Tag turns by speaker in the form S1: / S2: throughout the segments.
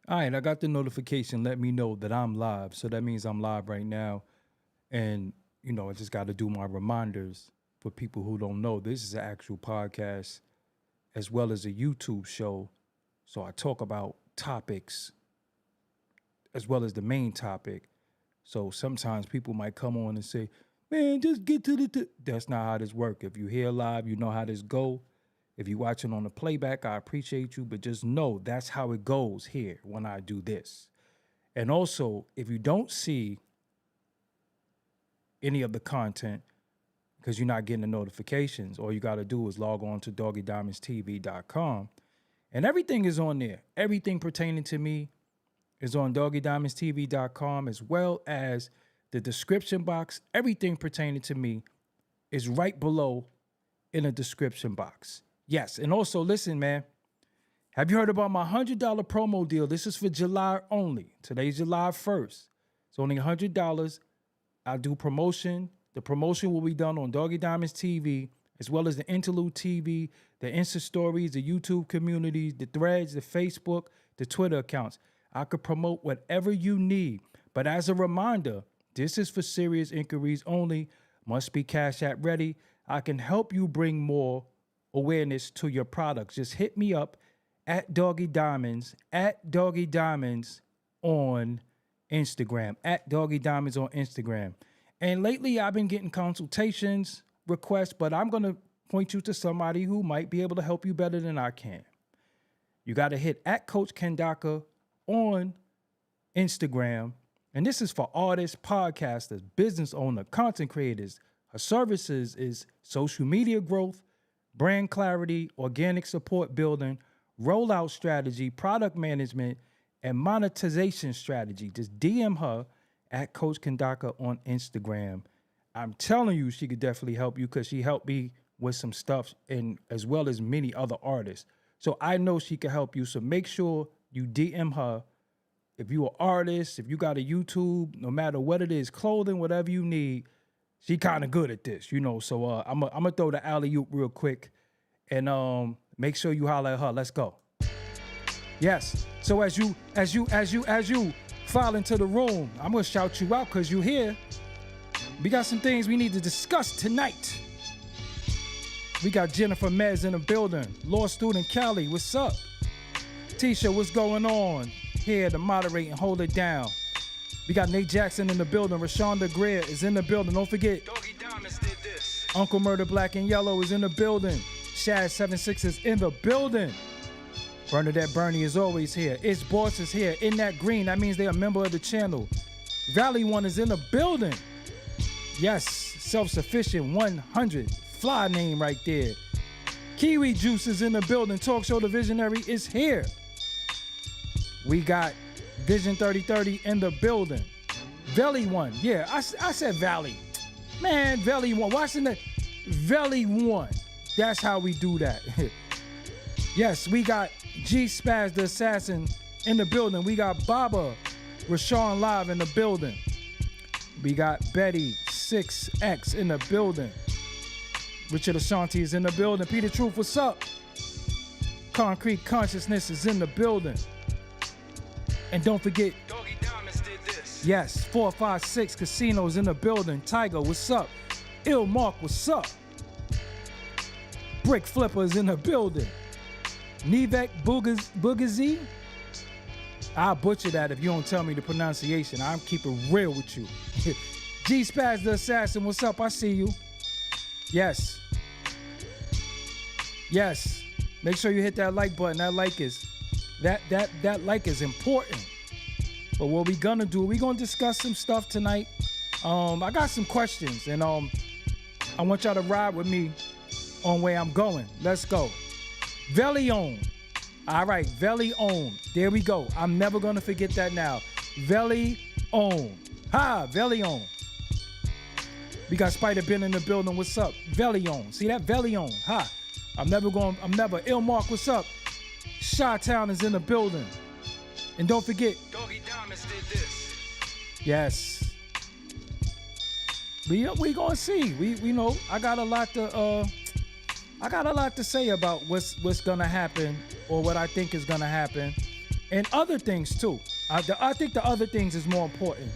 S1: All right, I got the notification. Let me know that I'm live. So that means I'm live right now. And, I just got to do my reminders for people who don't know. This is an actual podcast as well as a YouTube show. So I talk about topics as well as the main topic. So sometimes people might come on and say, man, just get to the... That's not how this works. If you're here live, you know how this go. If you're watching on the playback, I appreciate you, but just know that's how it goes here when I do this. And also, if you don't see any of the content because you're not getting the notifications, all you got to do is log on to doggiediamondstv.com, and everything is on there. Everything pertaining to me is on doggiediamondstv.com, as well as the description box. Everything pertaining to me is right below in the description box. Yes, and also, listen, man, have you heard about my $100 promo deal? This is for July only. Today's July 1st. It's only $100. I do promotion. The promotion will be done on Doggie Diamonds TV, as well as the Interlude TV, the Insta Stories, the YouTube communities, the Threads, the Facebook, the Twitter accounts. I could promote whatever you need. But as a reminder, this is for serious inquiries only. Must be Cash App ready. I can help you bring more awareness to your products. Just hit me up at Doggie Diamonds on Instagram, at Doggie Diamonds on Instagram. And lately I've been getting consultations, requests, but I'm going to point you to somebody who might be able to help you better than I can. You got to hit at Coach Conductor on Instagram. And this is for artists, podcasters, business owners, content creators. Her services is social media growth, brand clarity, organic support building, rollout strategy, product management, and monetization strategy. Just DM her at Coach Conductor on Instagram. I'm telling you, she could definitely help you because she helped me with some stuff, and as well as many other artists. So I know she can help you. So make sure you DM her. If you're an artist, if you got a YouTube, no matter what it is, clothing, whatever you need, she kind of good at this, So I'm gonna throw the alley-oop real quick, and make sure you holler at her. Let's go. Yes. So as you file into the room, I'm gonna shout you out because you here. We got some things we need to discuss tonight. We got Jennifer Mez in the building. Law student Kelly, what's up? Tisha, what's going on? Here to moderate and hold it down. We got Nate Jackson in the building. Rashonda Greer is in the building. Don't forget,
S2: Doggie Diamonds did this.
S1: Uncle Murder Black and Yellow is in the building. Shad76 is in the building. Bernadette Bernie is always here. It's Boss is here. In that green, that means they're a member of the channel. Valley One is in the building. Yes, self-sufficient 100. Fly name right there. Kiwi Juice is in the building. Talk Show the Visionary is here. We got Vision 3030 in the building. Valley One. Yeah, I said Valley. Man, Valley One. Watching the Valley One. That's how we do that. Yes, we got G Spaz the Assassin in the building. We got Baba Rashawn Live in the building. We got Betty 6X in the building. Richard Ashanti is in the building. Peter Truth, what's up? Concrete Consciousness is in the building. And don't forget,
S2: Doggie Diamonds did this.
S1: yes, 456 Casinos in the building. Tiger, what's up? Ill Mark, what's up? Brick Flippers in the building. Nivek Bugazi. I'll butcher that if you don't tell me the pronunciation. I'm keeping real with you. G Spaz the Assassin, what's up? I see you. Yes. Yes. Make sure you hit that like button. That like is important. But what we gonna do, we gonna discuss some stuff tonight. I got some questions, and I want y'all to ride with me on where I'm going. Let's go. Velion. All right, Velion. There we go. I'm never gonna forget that now. Velion. Ha, Velion. We got Spider Ben in the building. What's up? Velion. See that? Velion. Ha. I'm never. Ill Mark, what's up? Chi-Town is in the building. And don't forget,
S2: Doggie Diamonds did this.
S1: yes. We gonna see. We know I got a lot to say about what's gonna happen, or what I think is gonna happen. and other things too. I think the other things is more important.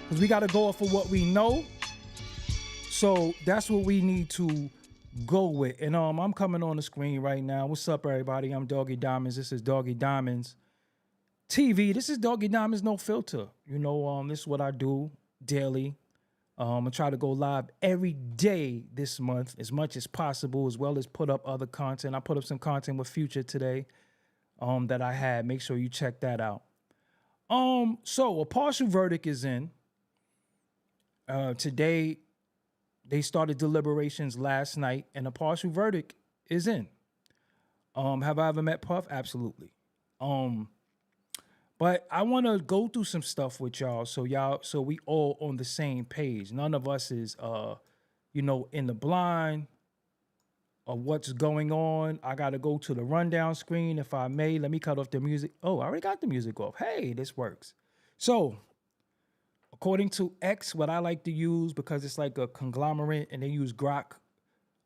S1: Because we got to go off of what we know. So that's what we need to go with. And I'm coming on the screen right now. What's up, everybody? I'm Doggie Diamonds. This is Doggie Diamonds TV. This is Doggie Diamonds No Filter. You know, this is what I do daily. I try to go live every day this month as much as possible, as well as put up other content. I put up some content with Future today that I had. Make sure you check that out. So a partial verdict is in. Today, they started deliberations last night, and a partial verdict is in. Have I ever met Puff? Absolutely. But I want to go through some stuff with y'all, so we all on the same page. None of us is, in the blind of what's going on. I got to go to the rundown screen, if I may. Let me cut off the music. Oh, I already got the music off. Hey, this works. So, according to X, what I like to use, because it's like a conglomerate, and they use Grok,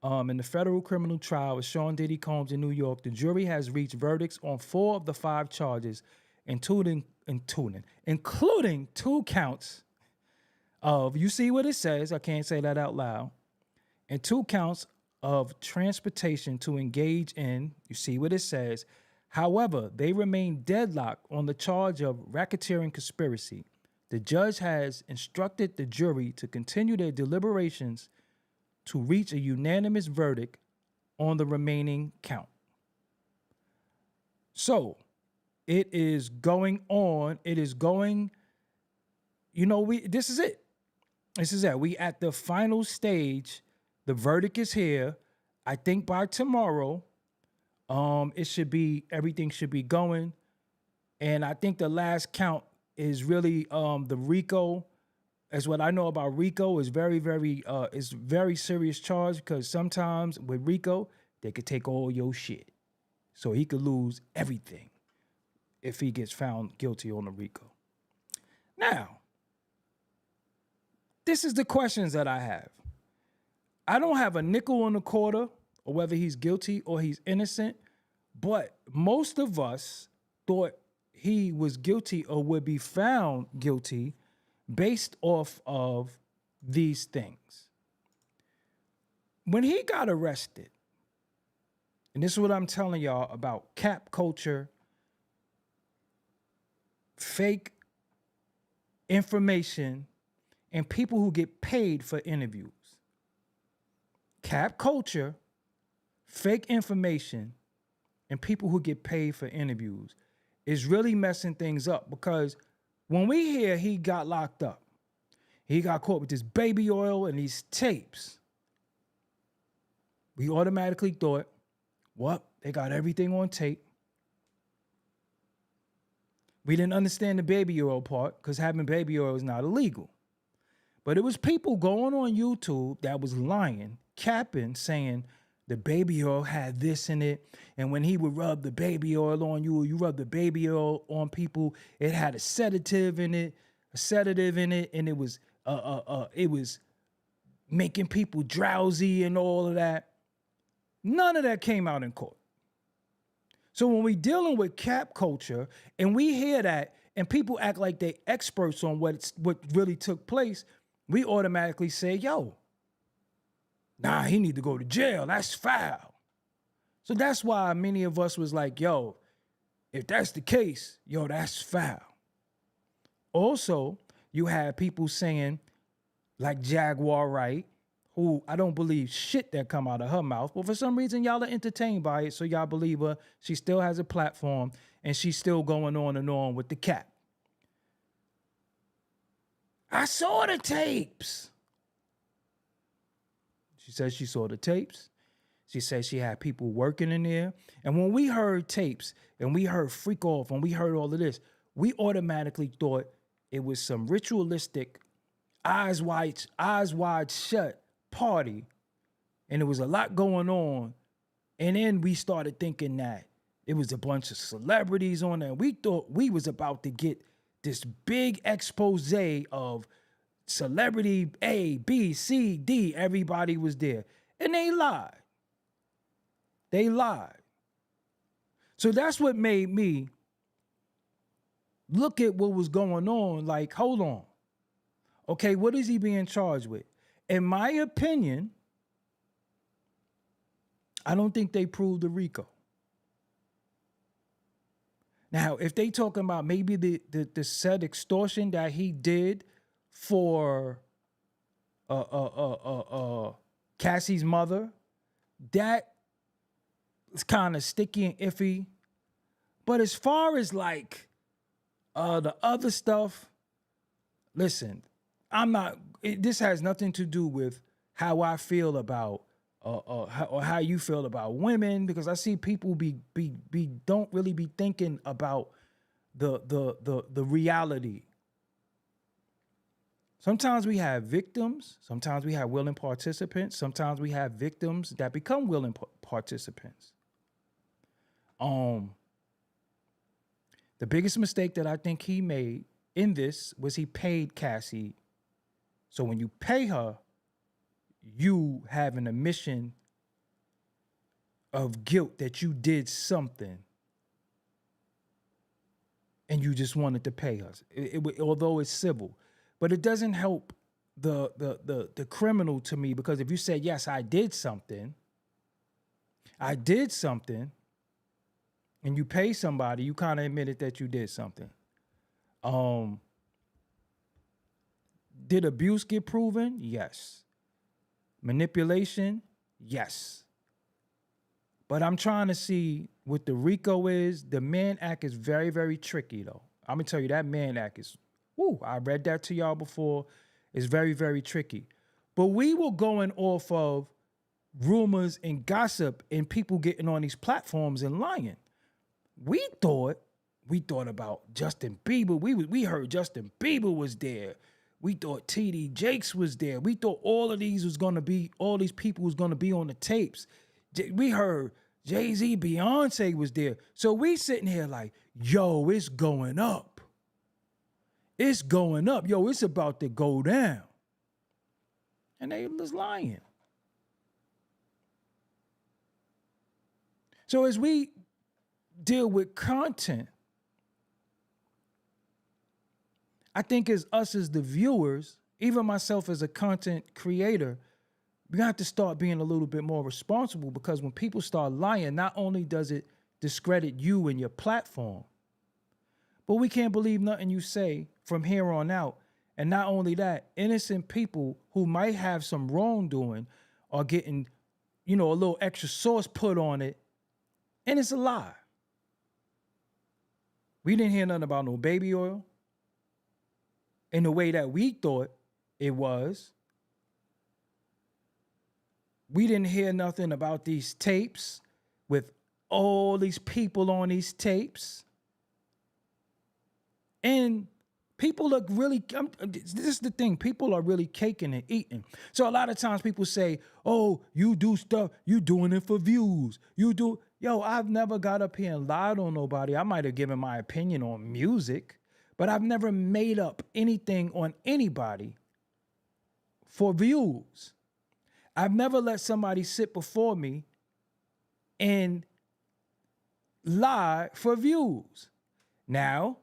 S1: in the federal criminal trial of Sean Diddy Combs in New York, the jury has reached verdicts on 4 of the 5 charges, including 2 counts of, you see what it says, I can't say that out loud, and 2 counts of transportation to engage in, you see what it says. However, they remain deadlocked on the charge of racketeering conspiracy. The judge has instructed the jury to continue their deliberations to reach a unanimous verdict on the remaining count. So, it is going on. It is going, this is it. This is it. We at the final stage. The verdict is here. I think by tomorrow, everything should be going. And I think the last count is really the RICO. As what I know about RICO is very serious charge, because sometimes with RICO, they could take all your shit. So he could lose everything if he gets found guilty on the RICO. Now, this is the questions that I have. I don't have a nickel on the quarter or whether he's guilty or he's innocent, but most of us thought he was guilty or would be found guilty based off of these things. When he got arrested, and this is what I'm telling y'all about cap culture, fake information, and people who get paid for interviews. Cap culture, fake information, and people who get paid for interviews is really messing things up, because when we hear he got locked up, he got caught with this baby oil and these tapes, we automatically thought, well, they got everything on tape. We didn't understand the baby oil part, because having baby oil is not illegal. But it was people going on YouTube that was lying, capping, saying the baby oil had this in it. And when he would rub the baby oil on you, or you rub the baby oil on people, it had a sedative in it, and it was making people drowsy and all of that. None of that came out in court. So when we dealing with cap culture and we hear that and people act like they experts on what really took place, we automatically say, yo, nah, he need to go to jail. That's foul. So that's why many of us was like, yo, if that's the case, yo, that's foul. Also, you had people saying, like Jaguar Wright, who I don't believe shit that come out of her mouth, but for some reason y'all are entertained by it, so y'all believe her. She still has a platform, and she's still going on and on with the cap. I saw the tapes. She said she saw the tapes. She said she had people working in there. And when we heard tapes and we heard Freak Off and we heard all of this, we automatically thought it was some ritualistic, eyes wide shut party. And there was a lot going on. And then we started thinking that it was a bunch of celebrities on there. We thought we was about to get this big expose of celebrity A, B, C, D. Everybody was there. And they lied. They lied. So that's what made me look at what was going on. Like, hold on. Okay, what is he being charged with? In my opinion, I don't think they proved the RICO. Now, if they talking about maybe the said extortion that he did for Cassie's mother, that is kind of sticky and iffy. But as far as like the other stuff, listen, this has nothing to do with how I feel about how you feel about women, because I see people don't really be thinking about the reality. Sometimes we have victims, sometimes we have willing participants, sometimes we have victims that become willing participants. The biggest mistake that I think he made in this was he paid Cassie. So when you pay her, you have an admission of guilt that you did something and you just wanted to pay us, although it's civil. But it doesn't help the criminal to me, because if you say, yes, I did something, and you pay somebody, you kind of admitted that you did something. Did abuse get proven? Yes. Manipulation? Yes. But I'm trying to see what the RICO is. The Mann Act is very, very tricky, though. I'm going to tell you, that Mann Act is, I read that to y'all before. It's very, very tricky. But we were going off of rumors and gossip and people getting on these platforms and lying. We thought about Justin Bieber. We heard Justin Bieber was there. We thought T.D. Jakes was there. We thought all these people was gonna be on the tapes. We heard Jay-Z, Beyonce was there. So we sitting here like, yo, it's going up. It's going up. Yo, it's about to go down. And they was lying. So as we deal with content, I think as us as the viewers, even myself as a content creator, we have to start being a little bit more responsible, because when people start lying, not only does it discredit you and your platform, but we can't believe nothing you say from here on out. And not only that, innocent people who might have some wrongdoing are getting, a little extra sauce put on it, and it's a lie. We didn't hear nothing about no baby oil in the way that we thought it was. We didn't hear nothing about these tapes with all these people on these tapes. And people are really, this is the thing, people are really caking and eating. So a lot of times people say, oh, you do stuff, you doing it for views. Yo, I've never got up here and lied on nobody. I might have given my opinion on music, but I've never made up anything on anybody for views. I've never let somebody sit before me and lie for views. Now,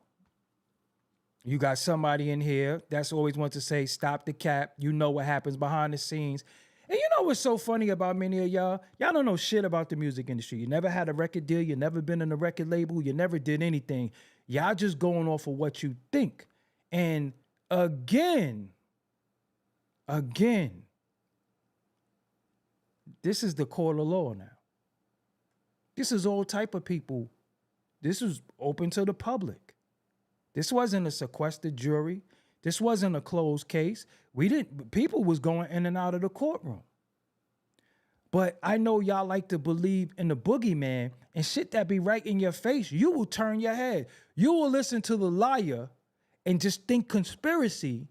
S1: you got somebody in here that's always wants to say, stop the cap. You know what happens behind the scenes. And you know what's so funny about many of y'all? Y'all don't know shit about the music industry. You never had a record deal. You never been in a record label. You never did anything. Y'all just going off of what you think. And again, this is the court of law now. This is all type of people. This is open to the public. This wasn't a sequestered jury. This wasn't a closed case. People was going in and out of the courtroom. But I know y'all like to believe in the boogeyman, and shit that be right in your face, you will turn your head. You will listen to the liar and just think conspiracy,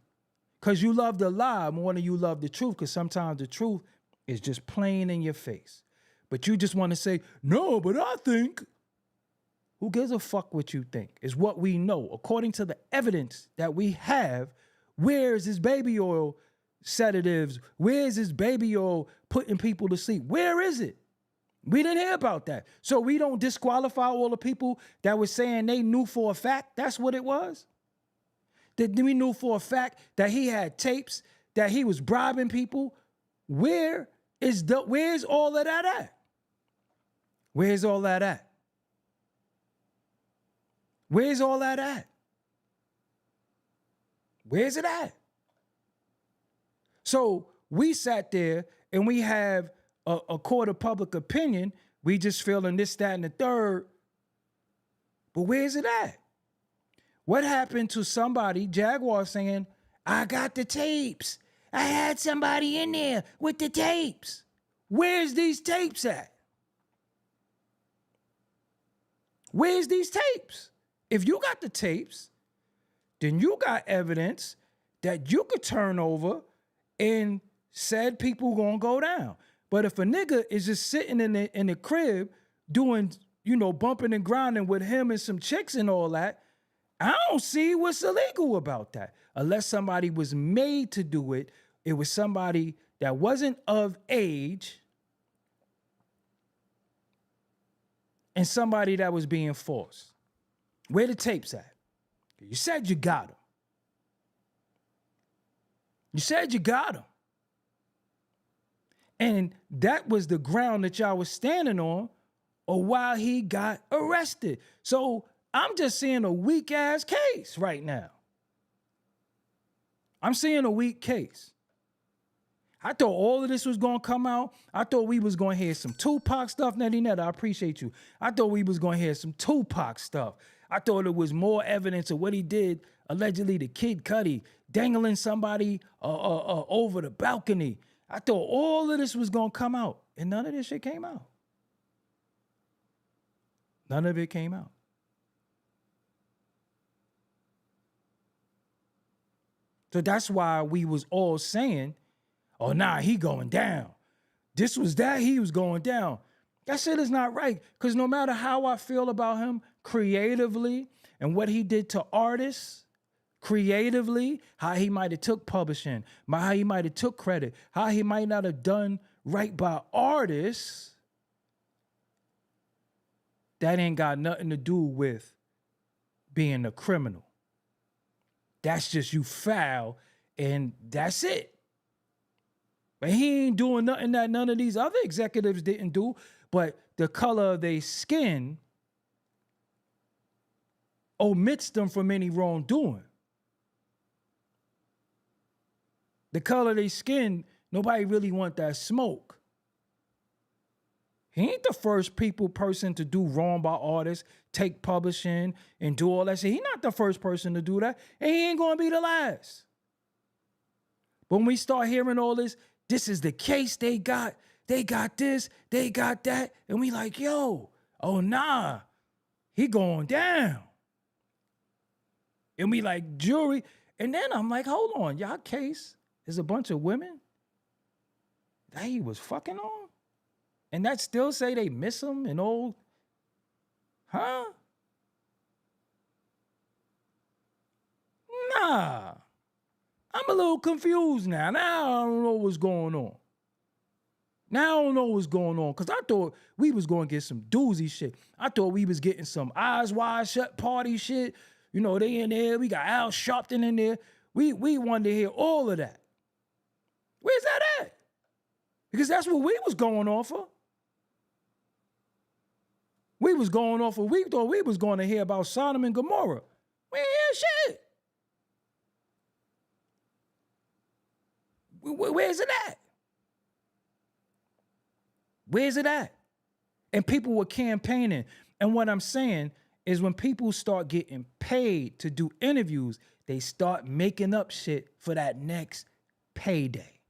S1: because you love the lie more than you love the truth, because sometimes the truth is just plain in your face. But you just want to say, no, but I think. Who gives a fuck what you think? Is what we know. According to the evidence that we have, where's his baby oil sedatives? Where's his baby oil putting people to sleep? Where is it? We didn't hear about that. So we don't disqualify all the people that were saying they knew for a fact that's what it was. That we knew for a fact that he had tapes, that he was bribing people. Where's all of that at? Where's all that at? Where's all that at? Where's it at? So we sat there and we have a court of public opinion. We just feeling this, that, and the third. But where's it at? What happened to somebody, Jaguar, saying, I got the tapes. I had somebody in there with the tapes. Where's these tapes at? Where's these tapes? If you got the tapes, then you got evidence that you could turn over and said people gonna go down. But if a nigga is just sitting in the crib doing, bumping and grinding with him and some chicks and all that, I don't see what's illegal about that. Unless somebody was made to do it, it was somebody that wasn't of age and somebody that was being forced. Where the tapes at? You said you got them. You said you got them. And that was the ground that y'all was standing on or while he got arrested. So I'm just seeing a weak ass case right now. I'm seeing a weak case. I thought all of this was going to come out. I thought we was going to hear some Tupac stuff. Nettie Netta, I appreciate you. I thought we was going to hear some Tupac stuff. I thought it was more evidence of what he did, allegedly to Kid Cudi, dangling somebody over the balcony. I thought all of this was going to come out, and none of this shit came out. None of it came out. So that's why we was all saying, oh, nah, he going down. This was that, he was going down. That shit is not right, because no matter how I feel about him creatively and what he did to artists, creatively, how he might have took publishing, how he might have took credit, how he might not have done right by artists, that ain't got nothing to do with being a criminal. That's just you foul, and that's it. But he ain't doing nothing that none of these other executives didn't do, but the color of their skin omits them from any wrongdoing. The color of their skin, nobody really want that smoke. He ain't the first person to do wrong by artists, take publishing, and do all that shit. He not the first person to do that, and he ain't gonna be the last. But when we start hearing all this is the case they got this, they got that, and we like, yo, oh nah, he going down. And we like jury, and then I'm like, hold on, y'all case is a bunch of women that he was fucking on? And that still say they miss him and all? Huh? Nah. I'm a little confused now. Now I don't know what's going on. Because I thought we was going to get some doozy shit. I thought we was getting some eyes wide shut party shit. They in there. We got Al Sharpton in there. We wanted to hear all of that. Where's that at? Because that's what we was going off of. We thought we was going to hear about Sodom and Gomorrah. We ain't hear shit. Where's it at? Where's it at? And people were campaigning. And what I'm saying is when people start getting paid to do interviews, they start making up shit for that next payday.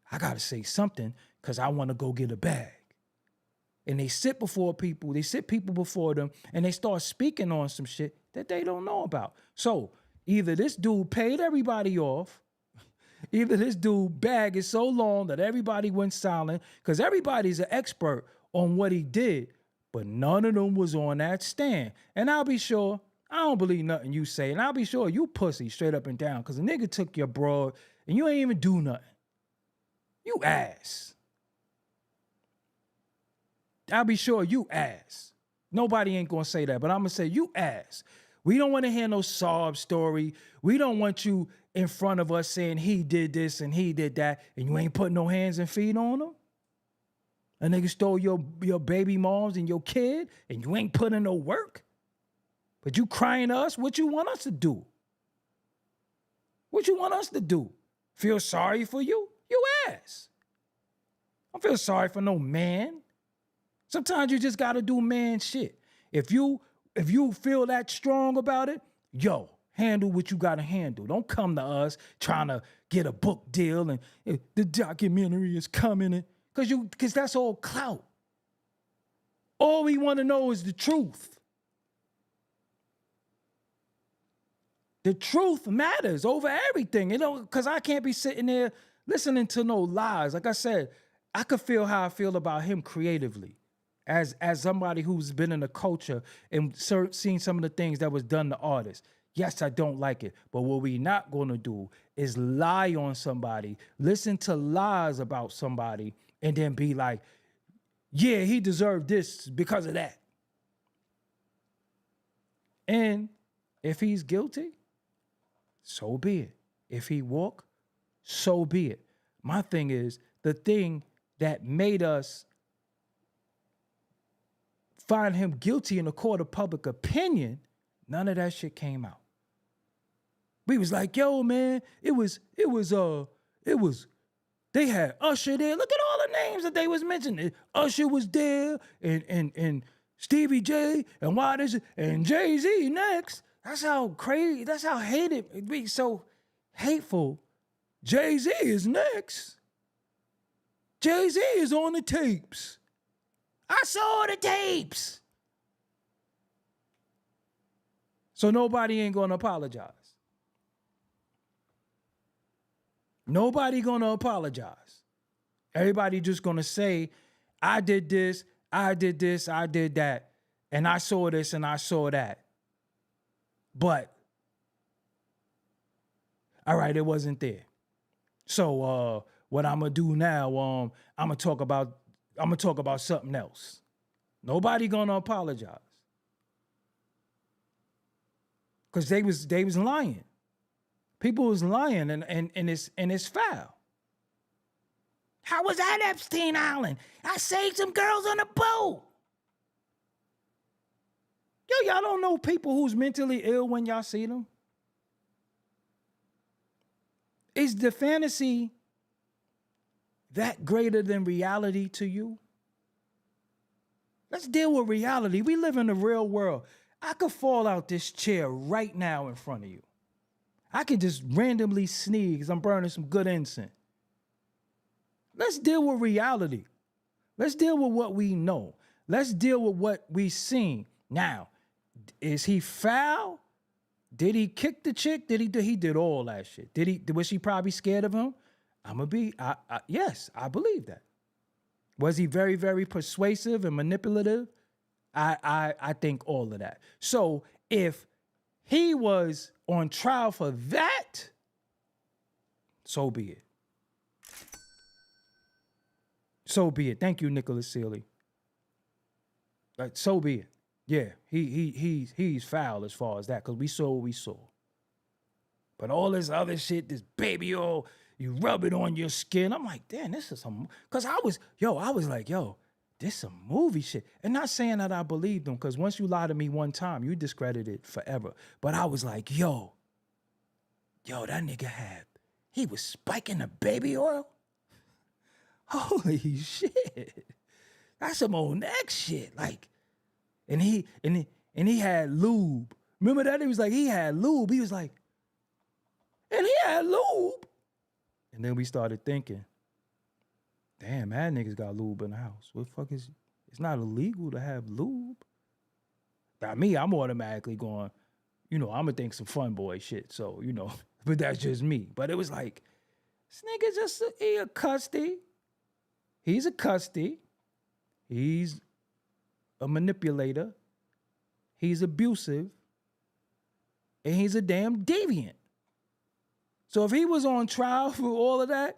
S1: I got to say something because I want to go get a bag. And they sit before people, before them, and they start speaking on some shit that they don't know about. So either this dude paid everybody off, either this dude bag is so long that everybody went silent, because everybody's an expert on what he did, but none of them was on that stand. And I'll be sure, I don't believe nothing you say, and I'll be sure you pussy straight up and down, because a nigga took your broad and you ain't even do nothing. You ass. I'll be sure you ass. Nobody ain't gonna say that, but I'm gonna say you ass. We don't want to hear no sob story. We don't want you in front of us saying he did this and he did that, and you ain't putting no hands and feet on him. A nigga stole your baby moms and your kid, and you ain't putting no work. But you crying to us, what you want us to do? What you want us to do? Feel sorry for you? You ass. I don't feel sorry for no man. Sometimes you just gotta do man shit. If you feel that strong about it, yo, handle what you gotta handle. Don't come to us trying to get a book deal and the documentary is coming, because that's all clout. All we want to know is the truth. The truth matters over everything, because I can't be sitting there listening to no lies. Like I said, I could feel how I feel about him creatively. As somebody who's been in the culture and seen some of the things that was done to artists. Yes, I don't like it. But what we not going to do is lie on somebody, listen to lies about somebody, and then be like, yeah, he deserved this because of that. And if he's guilty, so be it. If he walk, so be it. My thing is, the thing that made us find him guilty in a court of public opinion, none of that shit came out. We was like, yo, man, it was, they had Usher there. Look at all the names that they was mentioning. Usher was there, and Stevie J, and and Jay-Z next. That's how crazy, that's how hated, it be so hateful. Jay-Z is next. Jay-Z is on the tapes. I saw the tapes. So nobody ain't gonna apologize. Nobody gonna apologize. Everybody just gonna say, I did this, I did this, I did that, and I saw this and I saw that. But, all right, it wasn't there. So what I'm gonna do now, I'm gonna talk about something else. Nobody gonna apologize. Because they was lying. People was lying and it's foul. How was that Epstein Island? I saved some girls on a boat. Yo, y'all don't know people who's mentally ill when y'all see them? Is the fantasy that greater than reality to you? Let's deal with reality. We live in the real world. I could fall out this chair right now in front of you. I could just randomly sneeze because I'm burning some good incense. Let's deal with reality. Let's deal with what we know. Let's deal with what we seen. Now, is he foul? Did he kick the chick? He did all that shit. Was she probably scared of him? Yes, I believe that. Was he very, very persuasive and manipulative? I think all of that. So if he was on trial for that, so be it. So be it. Thank you, Nicholas Seeley. So be it. Yeah, he's foul as far as that, because we saw what we saw. But all this other shit, this baby oil, you rub it on your skin. I'm like, damn, this is some, because I was like, yo, this some movie shit. And not saying that I believed him, because once you lie to me one time, you discredit it forever. But I was like, yo, that nigga he was spiking the baby oil? Holy shit. That's some old next shit. Like, and he had lube. Remember that? He was like, he had lube. He was like, and he had lube. And then we started thinking, damn, mad niggas got lube in the house. What the fuck is, it's not illegal to have lube. Now me, I'm automatically going, I'm gonna think some fun boy shit. So, but that's just me. But it was like, this nigga just, he a custody. He's a custody. He's a manipulator. He's abusive. And he's a damn deviant. So if he was on trial for all of that,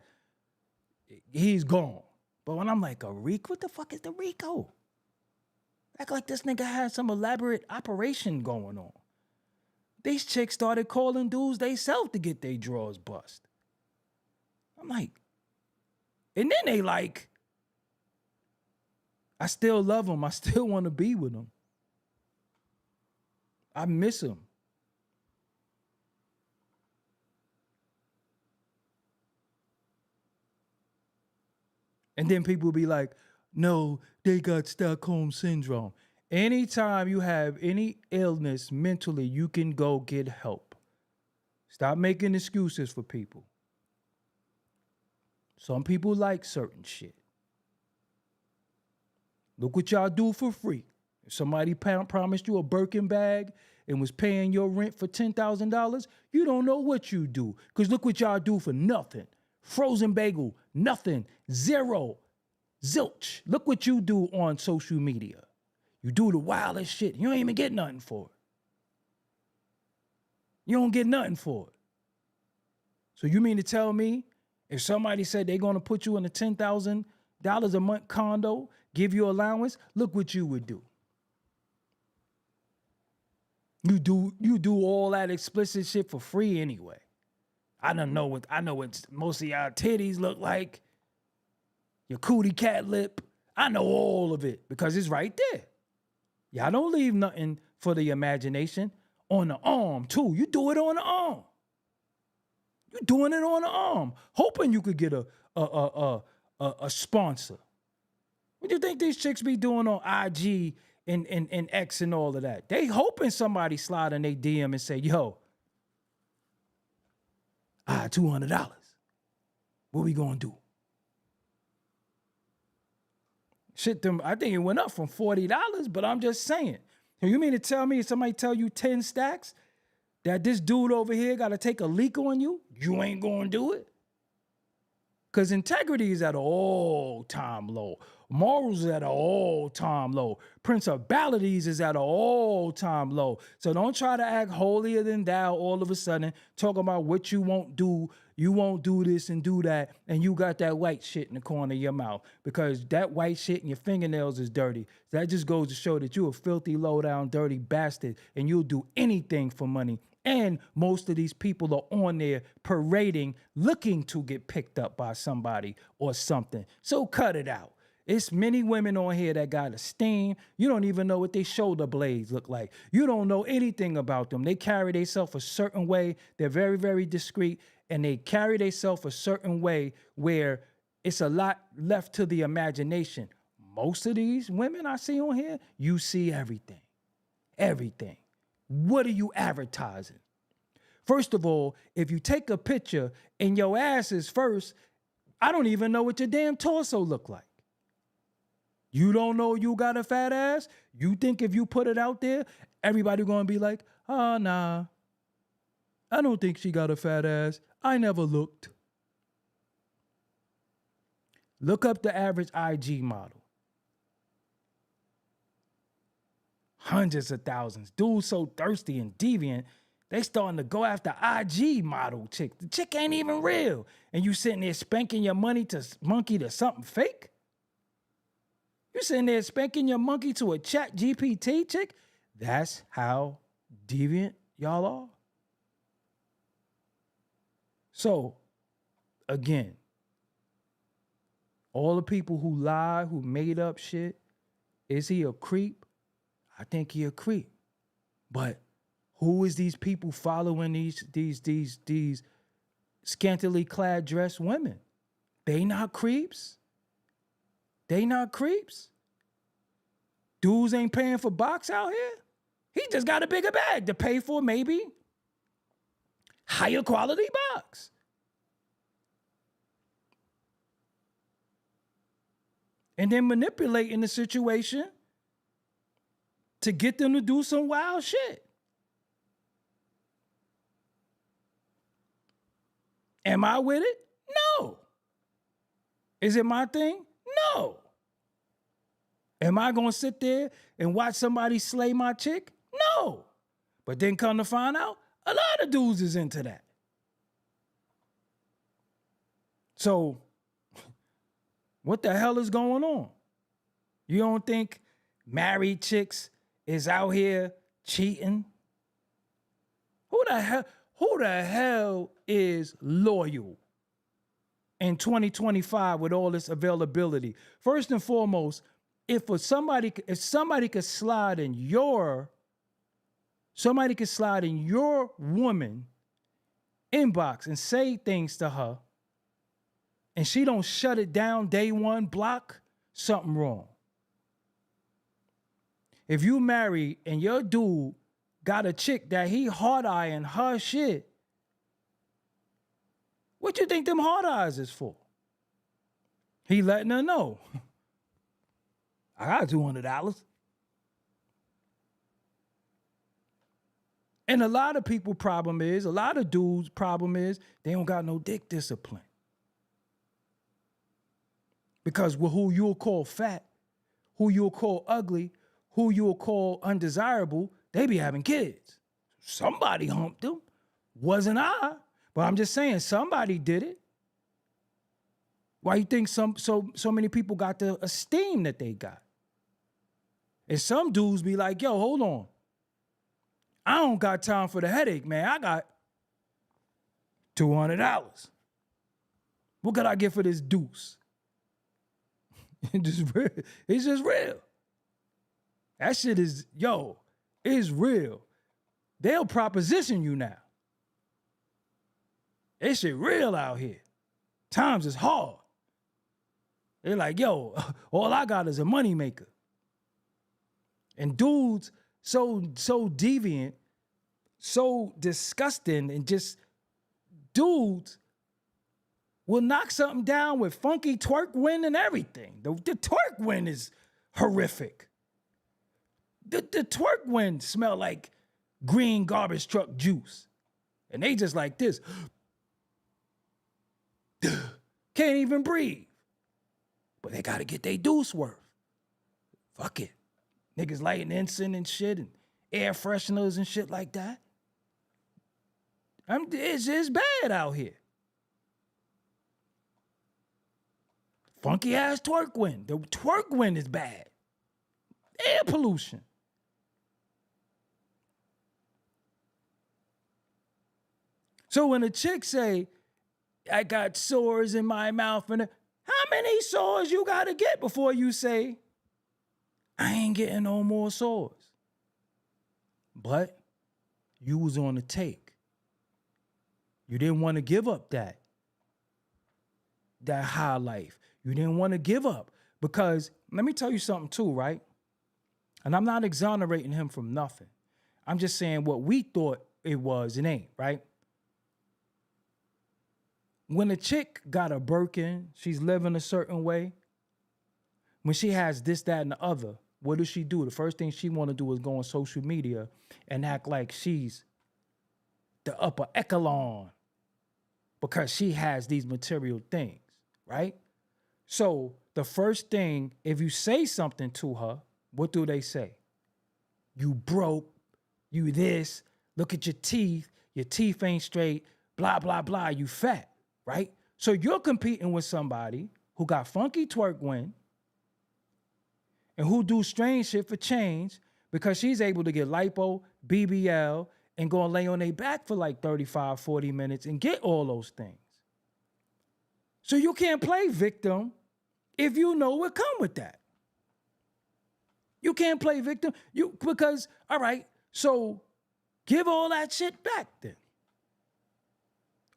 S1: he's gone. But when I'm like, a RICO? What the fuck is the RICO? Act like this nigga had some elaborate operation going on. These chicks started calling dudes they self to get their drawers bust. I'm like, and then they like, I still love him. I still want to be with him. I miss him. And then people be like, no, they got Stockholm Syndrome. Anytime you have any illness mentally, you can go get help. Stop making excuses for people. Some people like certain shit. Look what y'all do for free. If somebody promised you a Birkin bag and was paying your rent for $10,000, you don't know what you do. Because look what y'all do for nothing. Frozen bagel, nothing, zero, zilch. Look what you do on social media. You do the wildest shit. You don't even get nothing for it. You don't get nothing for it. So you mean to tell me if somebody said they're going to put you in a $10,000 a month condo, give you allowance, look what you would do. You do all that explicit shit for free anyway. I know what most of y'all titties look like. Your cootie cat lip. I know all of it because it's right there. Y'all don't leave nothing for the imagination. On the arm, too. You do it on the arm. You're doing it on the arm, hoping you could get a sponsor. What do you think these chicks be doing on IG and X and all of that? They hoping somebody slide in their DM and say, yo, $200. What we gonna do? Shit, I think it went up from $40, but I'm just saying. You mean to tell me if somebody tell you 10 stacks that this dude over here got to take a leak on you, you ain't gonna do it? Because integrity is at an all-time low. Morals is at an all-time low. Principalities is at an all-time low. So don't try to act holier than thou all of a sudden, talking about what you won't do. You won't do this and do that, and you got that white shit in the corner of your mouth because that white shit in your fingernails is dirty. That just goes to show that you're a filthy, low-down, dirty bastard, and you'll do anything for money. And most of these people are on there parading, looking to get picked up by somebody or something. So cut it out. It's many women on here that got a steam. You don't even know what their shoulder blades look like. You don't know anything about them. They carry themselves a certain way. They're very, very discreet. And they carry themselves a certain way where it's a lot left to the imagination. Most of these women I see on here, you see everything. Everything. What are you advertising? First of all, if you take a picture and your ass is first, I don't even know what your damn torso look like. You don't know you got a fat ass? You think if you put it out there, everybody gonna be like, oh, nah. I don't think she got a fat ass. I never looked. Look up the average IG model. Hundreds of thousands. Dudes so thirsty and deviant, they starting to go after IG model chick. The chick ain't even real. And you sitting there spanking your monkey to something fake? You sitting there spanking your monkey to a chat GPT chick? That's how deviant y'all are. So, again, all the people who lie, who made up shit, is he a creep? I think he a creep. But who is these people following these scantily clad dressed women? They not creeps. They not creeps. Dudes ain't paying for box out here. He just got a bigger bag to pay for maybe higher quality box. And then manipulating the situation to get them to do some wild shit. Am I with it? No. Is it my thing? No. Am I going to sit there and watch somebody slay my chick? No. But then come to find out, a lot of dudes is into that. So, what the hell is going on? You don't think married chicks is out here cheating. Who the hell is loyal in 2025 with all this availability? First and foremost, if somebody could slide in your woman inbox and say things to her, and she don't shut it down day one, block, something wrong. If you married and your dude got a chick that he hard eyeing her shit, what you think them hard eyes is for? He letting her know. I got $200. And a lot of dudes' problem is they don't got no dick discipline. Because who you'll call fat, who you'll call ugly, who you'll call undesirable, they be having kids. Somebody humped them. Wasn't I. But I'm just saying, somebody did it. Why you think so many people got the esteem that they got? And some dudes be like, yo, hold on. I don't got time for the headache, man. I got $200. What could I get for this deuce? It's just real. That shit is, it's real. They'll proposition you now. That shit real out here. Times is hard. They're like, yo, all I got is a moneymaker. And dudes so deviant, so disgusting, and just dudes will knock something down with funky twerk wind and everything. The twerk wind is horrific. The twerk wind smell like green garbage truck juice. And they just like this. Can't even breathe. But they got to get their deuce worth. Fuck it. Niggas lighting incense and shit and air fresheners and shit like that. It's bad out here. Funky ass twerk wind. The twerk wind is bad. Air pollution. So when a chick say, I got sores in my mouth, and how many sores you gotta get before you say, I ain't getting no more sores? But you was on the take. You didn't want to give up that high life. You didn't want to give up because let me tell you something too, right? And I'm not exonerating him from nothing. I'm just saying what we thought it was, it ain't, right? When a chick got a Birkin, she's living a certain way. When she has this, that, and the other, what does she do? The first thing she want to do is go on social media and act like she's the upper echelon because she has these material things, right? So the first thing, if you say something to her, what do they say? You broke, you this, look at your teeth ain't straight, blah, blah, blah, you fat, right? So you're competing with somebody who got funky twerk wind and who do strange shit for change because she's able to get lipo, BBL, and go and lay on their back for like 35, 40 minutes and get all those things. So you can't play victim if you know what come with that. You can't play victim because, all right, so give all that shit back then.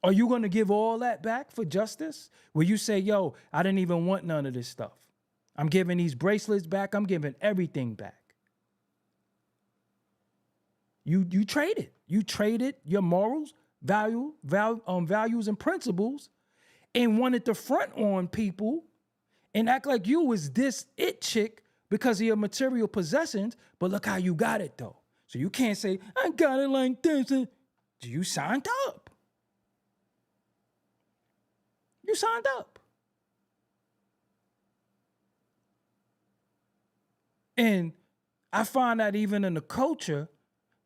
S1: Are you going to give all that back for justice? Where you say, yo, I didn't even want none of this stuff. I'm giving these bracelets back. I'm giving everything back. You traded. You traded your morals, values and principles and wanted to front on people and act like you was this it chick because of your material possessions, but look how you got it though. So you can't say, I got it like this. You signed up. You signed up. And I find that even in the culture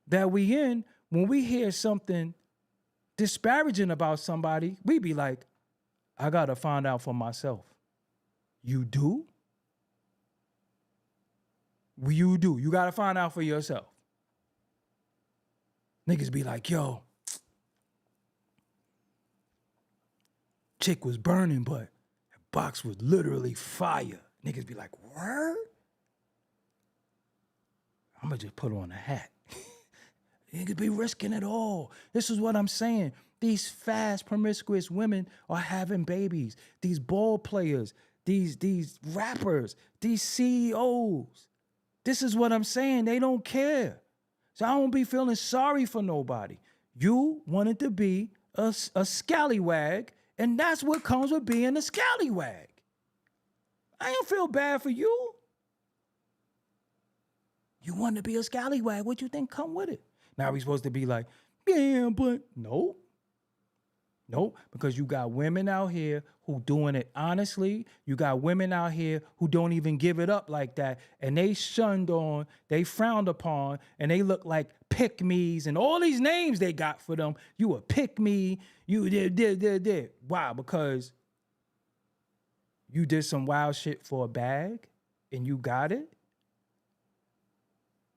S1: that we in, when we hear something disparaging about somebody, we be like, I gotta find out for myself. You do? You do. You got to find out for yourself. Niggas be like, yo, chick was burning, but the box was literally fire. Niggas be like, word? I'm going to just put on a hat. Niggas be risking it all. This is what I'm saying. These fast, promiscuous women are having babies. These ball players, these rappers, these CEOs. This is what I'm saying. They don't care. So I don't be feeling sorry for nobody. You wanted to be a scallywag, and that's what comes with being a scallywag. I don't feel bad for you. You want to be a scallywag. What you think come with it? Now we supposed to be like, yeah, but no. Nope, because you got women out here who doing it honestly. You got women out here who don't even give it up like that. And they shunned on, they frowned upon, and they look like pick-me's and all these names they got for them. You a pick-me, you did. Why? Because you did some wild shit for a bag and you got it?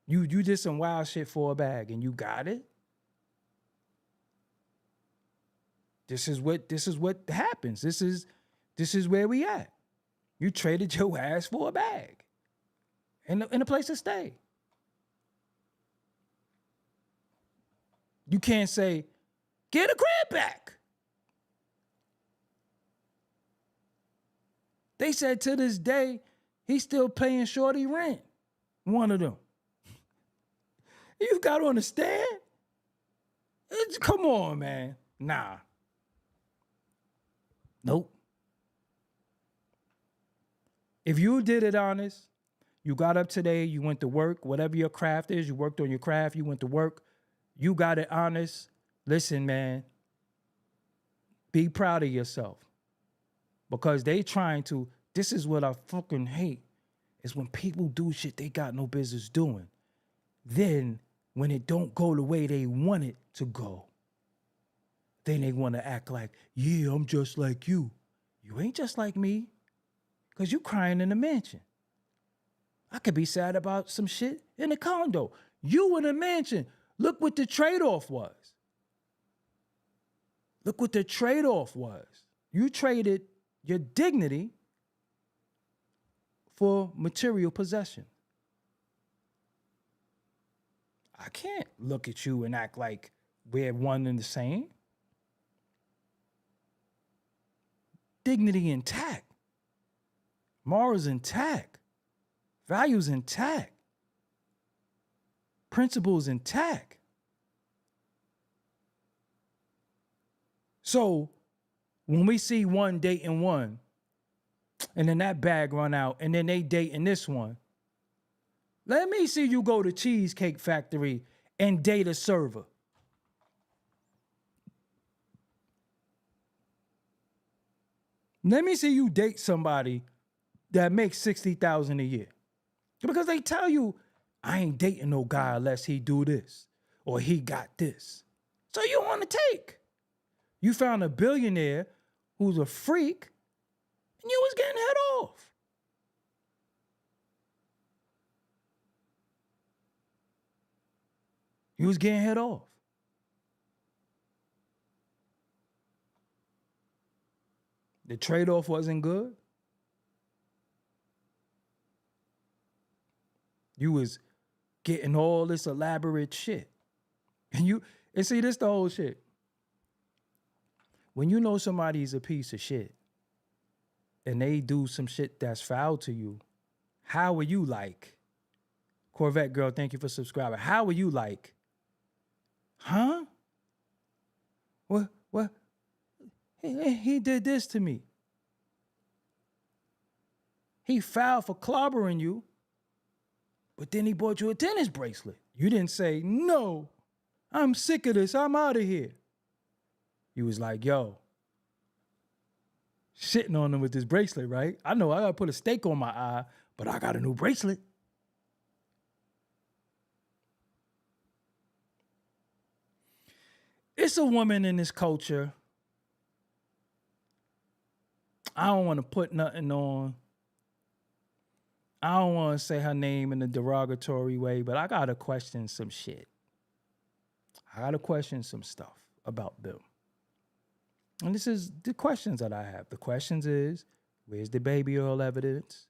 S1: You did some wild shit for a bag and you got it? This is what happens. This is where we at. You traded your ass for a bag and a place to stay. You can't say, get a crib back. They said to this day, he's still paying Shorty rent. One of them. You got to understand. Come on, man. Nah. Nope. If you did it honest, you got up today, you went to work, whatever your craft is, you worked on your craft, you went to work, you got it honest. Listen, man, be proud of yourself. Because they trying to, this is what I fucking hate, is when people do shit they got no business doing. Then, when it don't go the way they want it to go, then they want to act like, yeah, I'm just like you. You ain't just like me, because you crying in the mansion. I could be sad about some shit in the condo. You in a mansion. Look what the trade-off was. Look what the trade-off was. You traded your dignity for material possession. I can't look at you and act like we're one and the same. Dignity intact. Morals intact. Values intact. Principles intact. So when we see one dating one, and then that bag run out, and then they dating this one, let me see you go to Cheesecake Factory and date a server. Let me see you date somebody that makes $60,000 a year. Because they tell you, I ain't dating no guy unless he do this or he got this. So you want to take. You found a billionaire who's a freak and you was getting head off. You was getting head off. The trade-off wasn't good. You was getting all this elaborate shit. And see, this the whole shit. When you know somebody's a piece of shit and they do some shit that's foul to you, how are you like? Corvette girl, thank you for subscribing. How are you like? Huh? What? He did this to me. He fouled for clobbering you, but then he bought you a tennis bracelet. You didn't say, no, I'm sick of this. I'm out of here. You was like, yo, shitting on him with this bracelet, right? I know I got to put a stake on my eye, but I got a new bracelet. It's a woman in this culture. I don't want to put nothing on. I don't want to say her name in a derogatory way, but I got to question some shit. I got to question some stuff about them. And this is the questions that I have. The questions is, where's the baby oil evidence?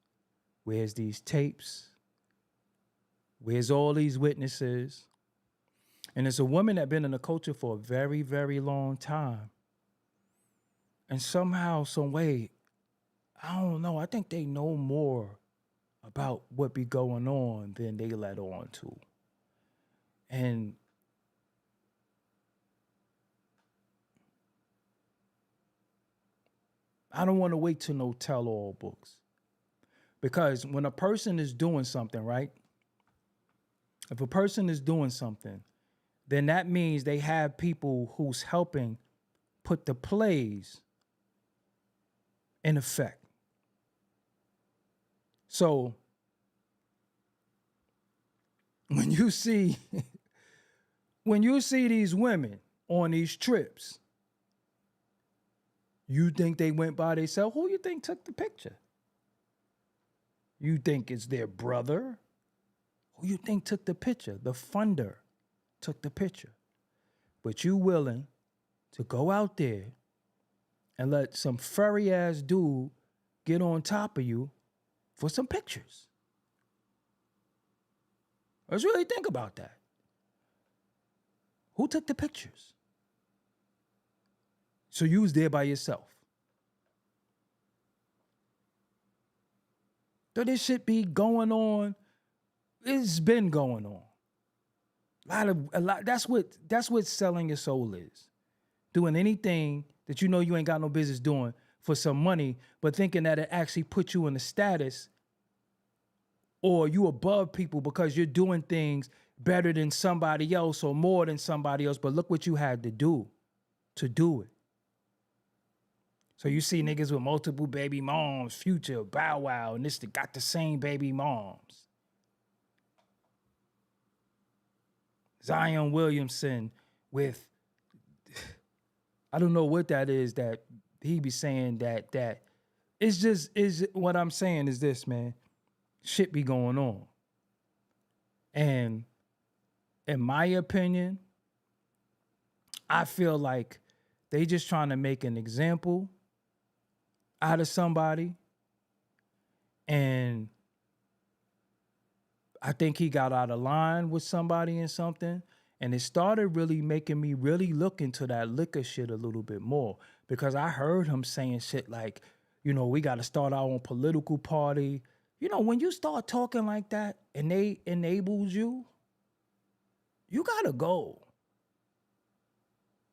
S1: Where's these tapes? Where's all these witnesses? And it's a woman that's been in the culture for a very, very long time. And somehow, some way, I don't know, I think they know more about what be going on than they let on to. And I don't want to wait till no tell-all books. Because when a person is doing something, right? If a person is doing something, then that means they have people who's helping put the plays in effect. So when you see these women on these trips, you think they went by themselves? Who you think took the picture? You think it's their brother? Who you think took the picture? The funder took the picture. But you willing to go out there and let some furry ass dude get on top of you for some pictures. Let's really think about that. Who took the pictures? So you was there by yourself. So this shit be going on. It's been going on. A lot. That's what selling your soul is. Doing anything that you know you ain't got no business doing for some money, but thinking that it actually puts you in a status or you above people because you're doing things better than somebody else or more than somebody else. But look what you had to do it. So you see niggas with multiple baby moms, Future, Bow Wow, and this got the same baby moms. Zion Williamson with, I don't know what that is that he be saying that it's just, is what I'm saying is this, man. Shit be going on. And in my opinion, I feel like they just trying to make an example out of somebody. And I think he got out of line with somebody and something. And it started really making me really look into that liquor shit a little bit more. Because I heard him saying shit like, you know, we got to start our own political party. You know, when you start talking like that and they enables you, you got to go.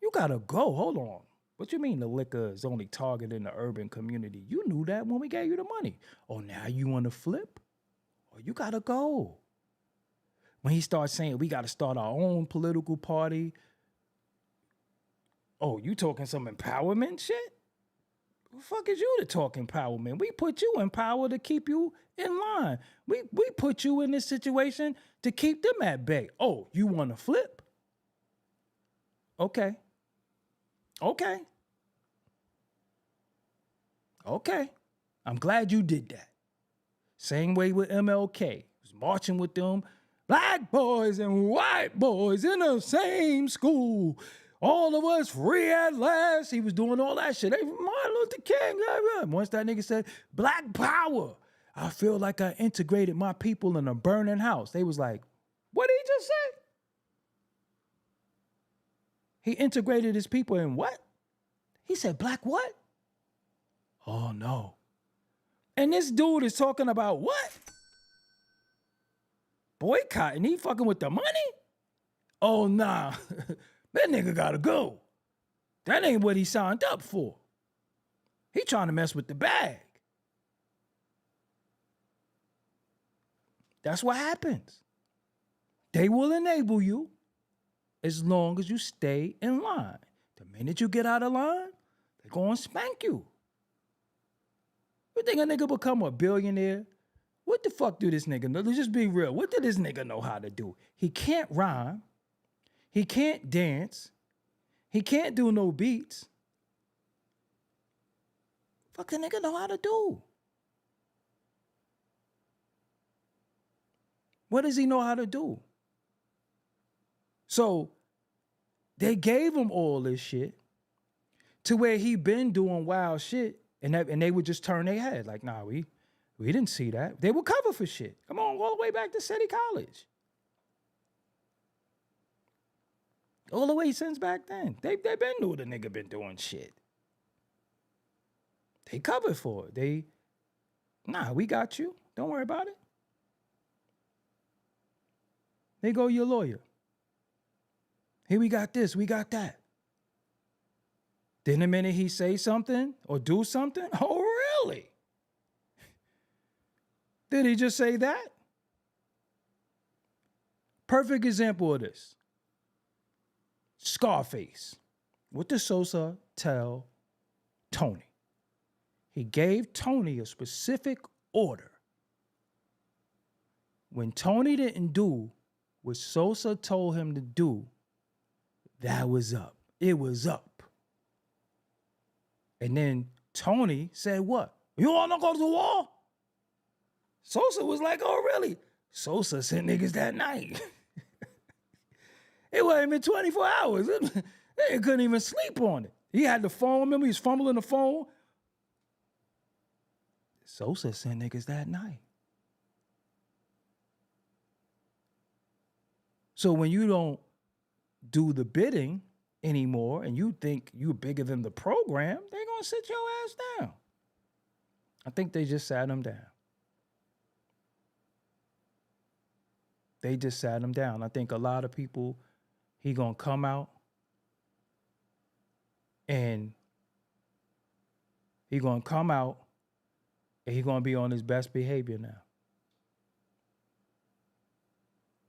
S1: You got to go. Hold on. What you mean the liquor is only targeting the urban community? You knew that when we gave you the money. Oh, now you want to flip? Oh, you got to go. When he starts saying we got to start our own political party. Oh, you talking some empowerment shit? Who the fuck is you to talk empowerment? We put you in power to keep you in line. We put you in this situation to keep them at bay. Oh, you want to flip? Okay. I'm glad you did that. Same way with MLK. Was marching with them. Black boys and white boys in the same school. All of us free at last. He was doing all that shit. Hey, Martin Luther King. Once that nigga said, Black power, I feel like I integrated my people in a burning house. They was like, what did he just say? He integrated his people in what? He said, Black what? Oh, no. And this dude is talking about what? Boycotting. He fucking with the money? Oh, nah. That nigga gotta go. That ain't what he signed up for. He trying to mess with the bag. That's what happens. They will enable you as long as you stay in line. The minute you get out of line, they're gonna spank you. You think a nigga become a billionaire? What the fuck do this nigga know? Let's just be real. What did this nigga know how to do? He can't rhyme. He can't dance. He can't do no beats. Fuck the nigga know how to do. What does he know how to do? So they gave him all this shit to where he been doing wild shit, and they would just turn their head like, nah, we didn't see that. They would cover for shit. Come on, all the way back to City College. All the way since back then. They been knew the nigga been doing shit. They covered for it. Nah, we got you. Don't worry about it. They go your lawyer. Hey, we got this, we got that. Then the minute he say something or do something, oh, really? Did he just say that? Perfect example of this. Scarface. What did Sosa tell Tony? He gave Tony a specific order. When Tony didn't do what Sosa told him to do, that was up. It was up. And then Tony said what? You want to go to the war? Sosa was like, oh, really? Sosa sent niggas that night. It wasn't even 24 hours. They couldn't even sleep on it. He had the phone. Remember, he was fumbling the phone. Sosa sent niggas that night. So when you don't do the bidding anymore and you think you're bigger than the program, they're going to sit your ass down. I think they just sat him down. They just sat him down. I think a lot of people, he going to come out and he going to be on his best behavior now.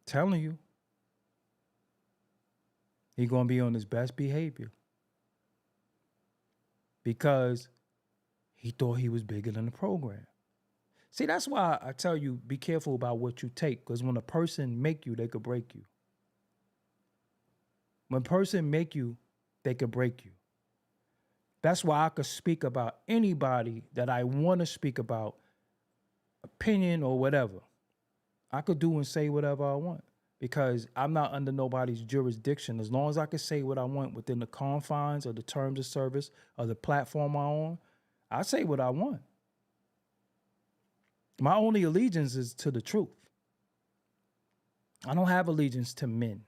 S1: Telling you. He going to be on his best behavior. Because he thought he was bigger than the program. See, that's why I tell you, be careful about what you take. Because when a person make you, they could break you. When a person make you, they could break you. That's why I could speak about anybody that I want to speak about, opinion or whatever. I could do and say whatever I want because I'm not under nobody's jurisdiction. As long as I can say what I want within the confines of the terms of service of the platform I'm on, I say what I want. My only allegiance is to the truth. I don't have allegiance to men.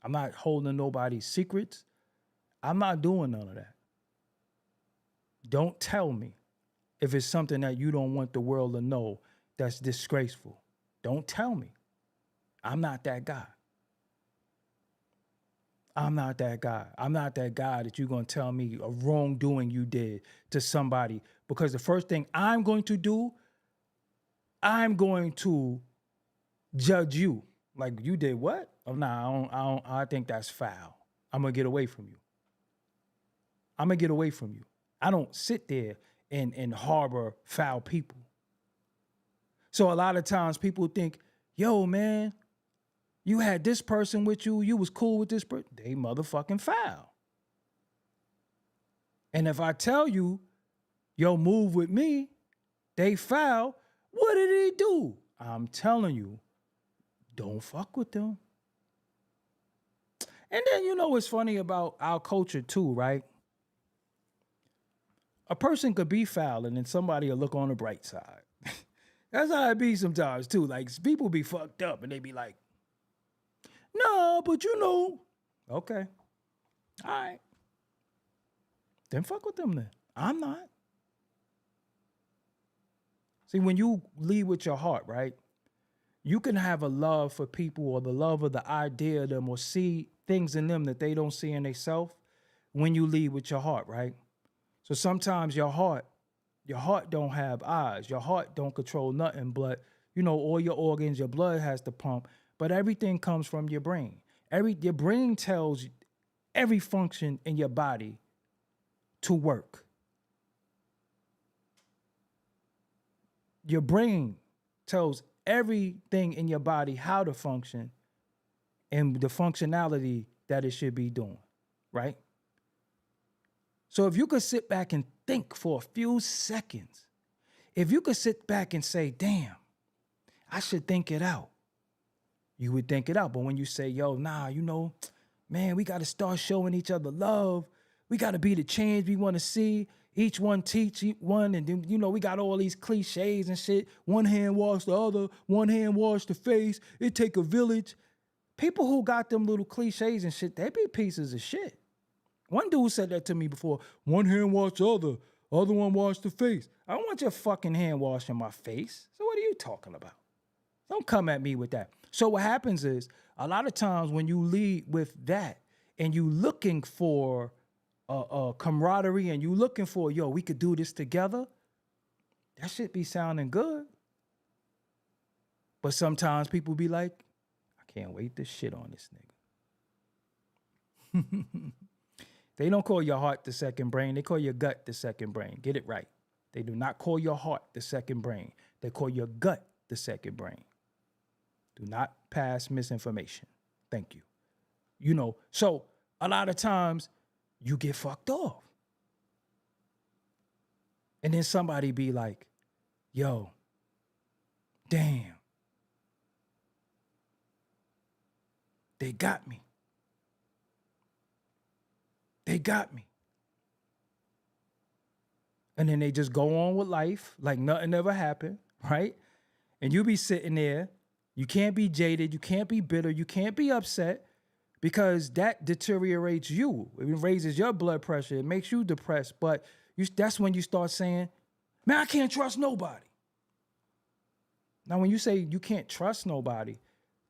S1: I'm not holding nobody's secrets. I'm not doing none of that. Don't tell me if it's something that you don't want the world to know that's disgraceful. Don't tell me. I'm not that guy. I'm not that guy. I'm not that guy that you're going to tell me a wrongdoing you did to somebody, because the first thing I'm going to do, I'm going to judge you. Like, you did what? Oh, nah, I think that's foul. I'm going to get away from you. I'm going to get away from you. I don't sit there and harbor foul people. So a lot of times people think, yo, man, you had this person with you. You was cool with this person. They motherfucking foul. And if I tell you, yo, move with me, they foul, what did he do? I'm telling you, don't fuck with them. And then, you know what's funny about our culture too, right? A person could be foul and then somebody will look on the bright side. That's how it be sometimes too. Like, people be fucked up and they be like, no, but you know. Okay. All right. Then fuck with them then. I'm not. See, when you lead with your heart, right? You can have a love for people or the love of the idea of them or see things in them that they don't see in themselves when you lead with your heart, right? So sometimes your heart don't have eyes. Your heart don't control nothing but, you know, all your organs, your blood has to pump, but everything comes from your brain. Your brain tells every function in your body to work. Your brain tells everything in your body how to function and the functionality that it should be doing, right? So if you could sit back and think for a few seconds, if you could sit back and say, damn, I should think it out. you would think it out. But when you say, yo, nah, man, we got to start showing each other love. We got to be the change we want to see. Each one teach one. And then, we got all these cliches and shit. One hand wash the other. One hand wash the face. It take a village. People who got them little cliches and shit, they be pieces of shit. One dude said that to me before. One hand wash the other. Other one wash the face. I don't want your fucking hand washing my face. So what are you talking about? Don't come at me with that. So what happens is, a lot of times when you lead with that and you looking for camaraderie and you looking for, yo, we could do this together, that shit be sounding good. But sometimes people be like, I can't wait to shit on this nigga. They don't call your heart the second brain. They call your gut the second brain. Get it right. They do not call your heart the second brain. They call your gut the second brain. Do not pass misinformation. Thank you. So a lot of times you get fucked off. And then somebody be like, yo, damn. They got me. They got me. And then they just go on with life like nothing ever happened, right? And you be sitting there. You can't be jaded. You can't be bitter. You can't be upset because that deteriorates you. It raises your blood pressure. It makes you depressed. But that's when you start saying, man, I can't trust nobody. Now, when you say you can't trust nobody,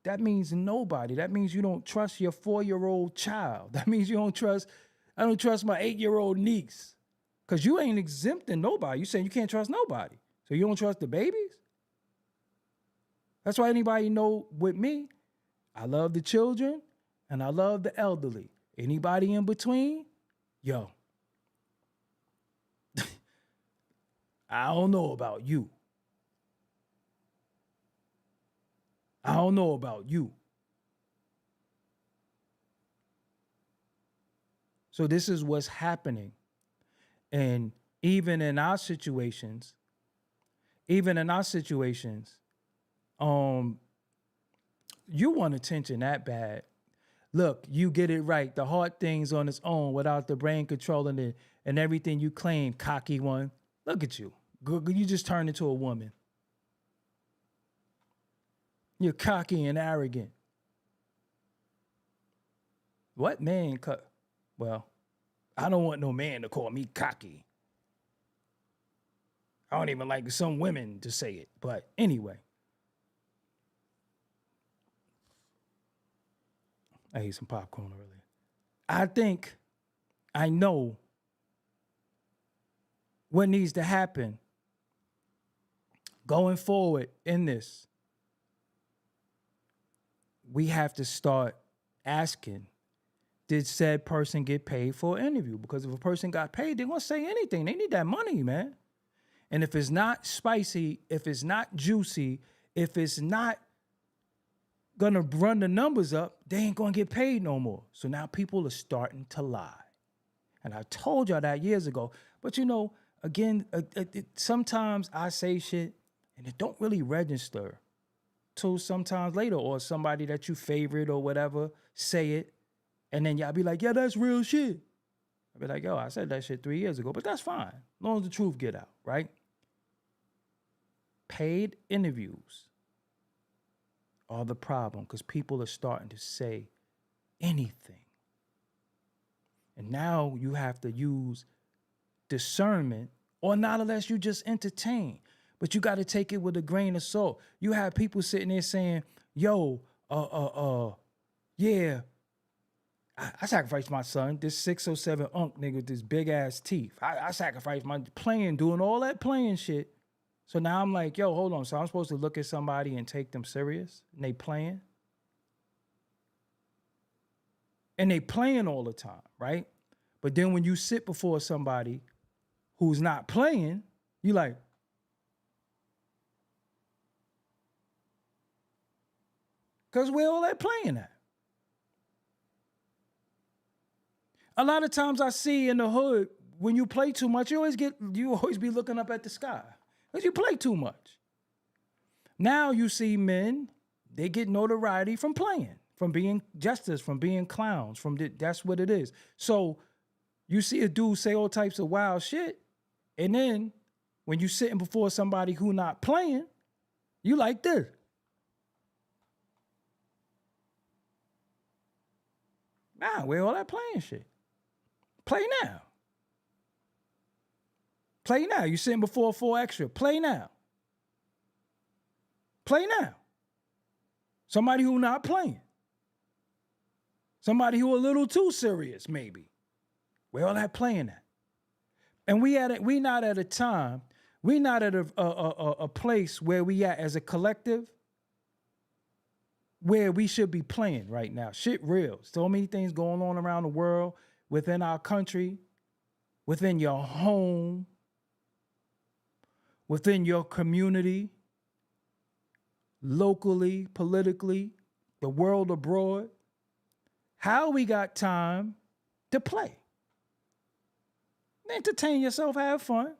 S1: that means nobody. That means you don't trust your 4-year-old child. That means I don't trust my 8-year-old niece. Because you ain't exempting nobody. You saying you can't trust nobody. So you don't trust the babies? That's why anybody know with me, I love the children and I love the elderly. Anybody in between, yo, I don't know about you. I don't know about you. So this is what's happening. And even in our situations, you want attention that bad. Look, you get it right. The heart thing's on its own without the brain controlling it and everything you claim, cocky one. Look at you. You just turned into a woman. You're cocky and arrogant. What man? Well, I don't want no man to call me cocky. I don't even like some women to say it. But anyway. I ate some popcorn earlier. I know what needs to happen going forward in this. We have to start asking, did said person get paid for an interview? Because if a person got paid, they're going to say anything. They need that money, man. And if it's not spicy, if it's not juicy, if it's not going to run the numbers up, they ain't going to get paid no more. So now people are starting to lie. And I told y'all that years ago. But again, sometimes I say shit and it don't really register till sometimes later, or somebody that you favorite or whatever say it. And then y'all be like, yeah, that's real shit. I'll be like, yo, I said that shit 3 years ago, but that's fine. As long as the truth get out, right? Paid interviews are the problem because people are starting to say anything. And now you have to use discernment, or not unless you just entertain. But you got to take it with a grain of salt. You have people sitting there saying, yo, yeah, I sacrificed my son, this 607 nigga with this big ass teeth. I sacrificed my doing all that playing shit. So now I'm like, yo, hold on. So I'm supposed to look at somebody and take them serious? And they playing? And they playing all the time, right? But then when you sit before somebody who's not playing, you like, because where all that playing at? A lot of times I see in the hood, when you play too much, you always be looking up at the sky because you play too much. Now you see men they get notoriety from playing, from being jesters, from being clowns, that's what it is. So you see a dude say all types of wild shit, and then when you sitting before somebody who not playing, you like this. Nah, where all that playing shit? Play now. Play now. You sitting before 4 extra. Play now. Play now. Somebody who not playing. Somebody who a little too serious, maybe. Where all that playing at? And we not at a time, we not at a place where we at as a collective where we should be playing right now. Shit real. So many things going on around the world, within our country, within your home, within your community, locally, politically, the world abroad. How we got time to play? Entertain yourself, have fun.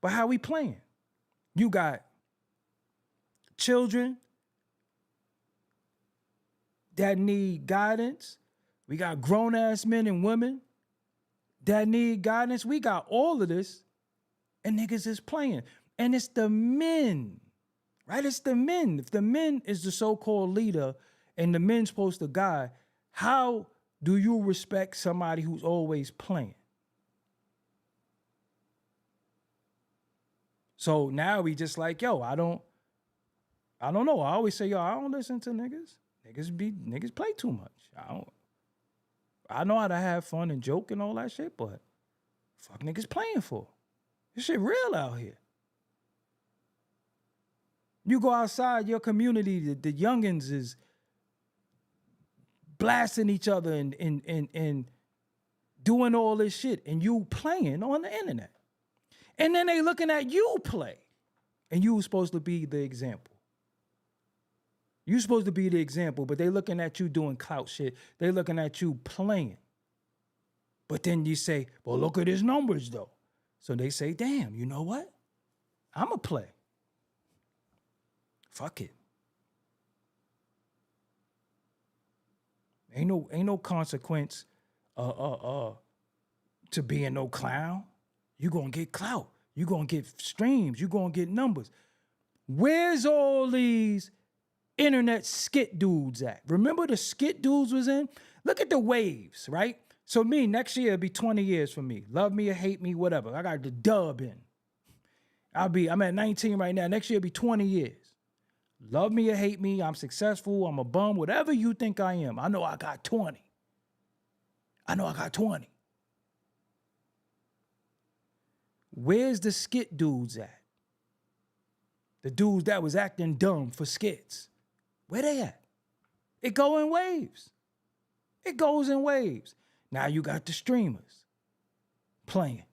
S1: But how we playing? You got children that need guidance. We got grown-ass men and women that need guidance. We got all of this, and niggas is playing. And it's the men, right? It's the men. If the men is the so-called leader and the men's supposed to guide, how do you respect somebody who's always playing? So now we just like, yo, I don't know. I always say, yo, I don't listen to niggas. Niggas play too much. I know how to have fun and joke and all that shit, but fuck niggas playing for. This shit real out here. You go outside your community, the youngins is blasting each other and doing all this shit, and you playing on the internet. And then they looking at you play, and you were supposed to be the example. You supposed to be the example, but they looking at you doing clout shit. They looking at you playing. But then you say, well, look at his numbers, though. So they say, damn, you know what? I'ma play. Fuck it. Ain't no consequence to being no clown. You gonna get clout. You gonna get streams. You gonna get numbers. Where's all these internet skit dudes at? Remember the skit dudes was in? Look at the waves, right? So me, next year, it'll be 20 years for me. Love me or hate me, whatever. I got the dub in. I'm at 19 right now. Next year, it'll be 20 years. Love me or hate me, I'm successful, I'm a bum, whatever you think I am. I know I got 20. Where's the skit dudes at? The dudes that was acting dumb for skits. Where they at? It go in waves. It goes in waves. Now you got the streamers playing.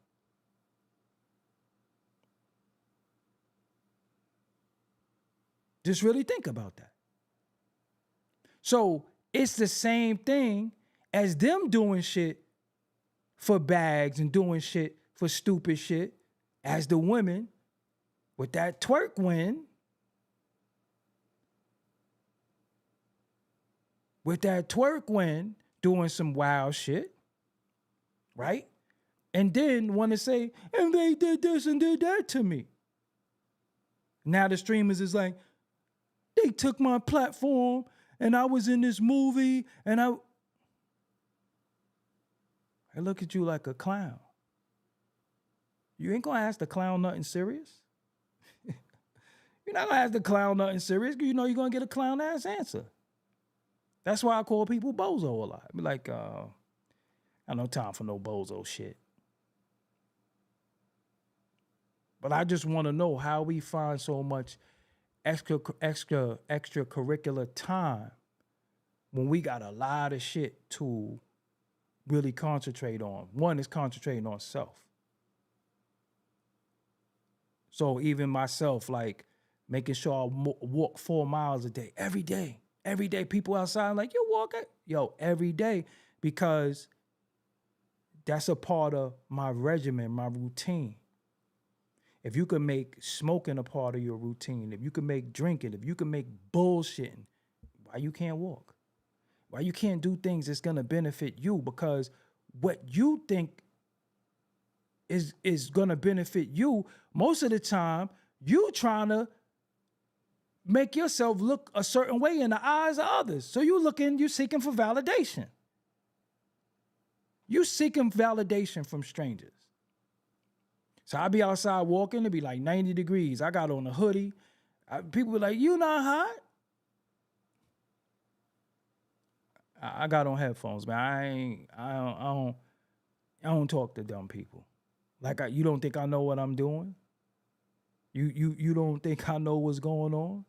S1: Just really think about that. So it's the same thing as them doing shit for bags and doing shit for stupid shit as the women with that twerk win. With that twerk win, doing some wild shit, right? And then want to say, and they did this and did that to me. Now the streamers is like, they took my platform and I was in this movie and I look at you like a clown. You ain't gonna ask the clown nothing serious. You're not gonna ask the clown nothing serious because you know you're gonna get a clown ass answer. That's why I call people bozo a lot. I be like, I got no time for no bozo shit. But I just want to know how we find so much extracurricular time when we got a lot of shit to really concentrate on. One is concentrating on self. So even myself, like making sure I walk 4 miles a day, every day. Every day, people outside like, you walk it? Yo, every day, because that's a part of my regimen, my routine. if you can make smoking a part of your routine, if you can make drinking, if you can make bullshitting, why you can't walk? Why you can't do things that's gonna benefit you? Because what you think is gonna benefit you, most of the time, you trying to make yourself look a certain way in the eyes of others. So you seeking for validation. You seeking validation from strangers. So I be outside walking, it be like 90 degrees. I got on a hoodie. People be like, you not hot? I got on headphones, man. I don't talk to dumb people. Like you don't think I know what I'm doing? You don't think I know what's going on?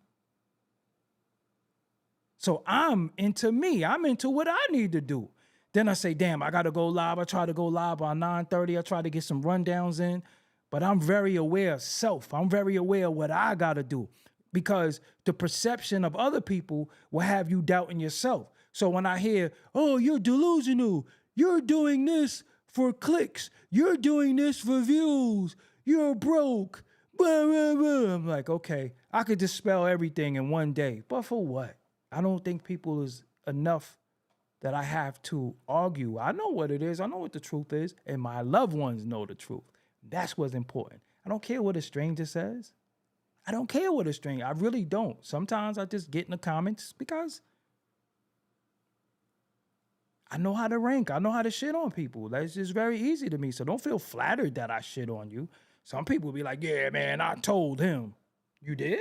S1: So I'm into me. I'm into what I need to do. Then I say, damn, I got to go live. I try to go live by 9:30. I try to get some rundowns in. But I'm very aware of self. I'm very aware of what I got to do. Because the perception of other people will have you doubting yourself. So when I hear, oh, you're delusional. You're doing this for clicks. You're doing this for views. You're broke. Blah, blah, blah. I'm like, okay, I could dispel everything in one day. But for what? I don't think people is enough that I have to argue. I know what it is. I know what the truth is. And my loved ones know the truth. That's what's important. I don't care what a stranger says. I don't care what a stranger. I really don't. Sometimes I just get in the comments because I know how to rank. I know how to shit on people. That's just very easy to me. So don't feel flattered that I shit on you. Some people be like, yeah, man, I told him. You did?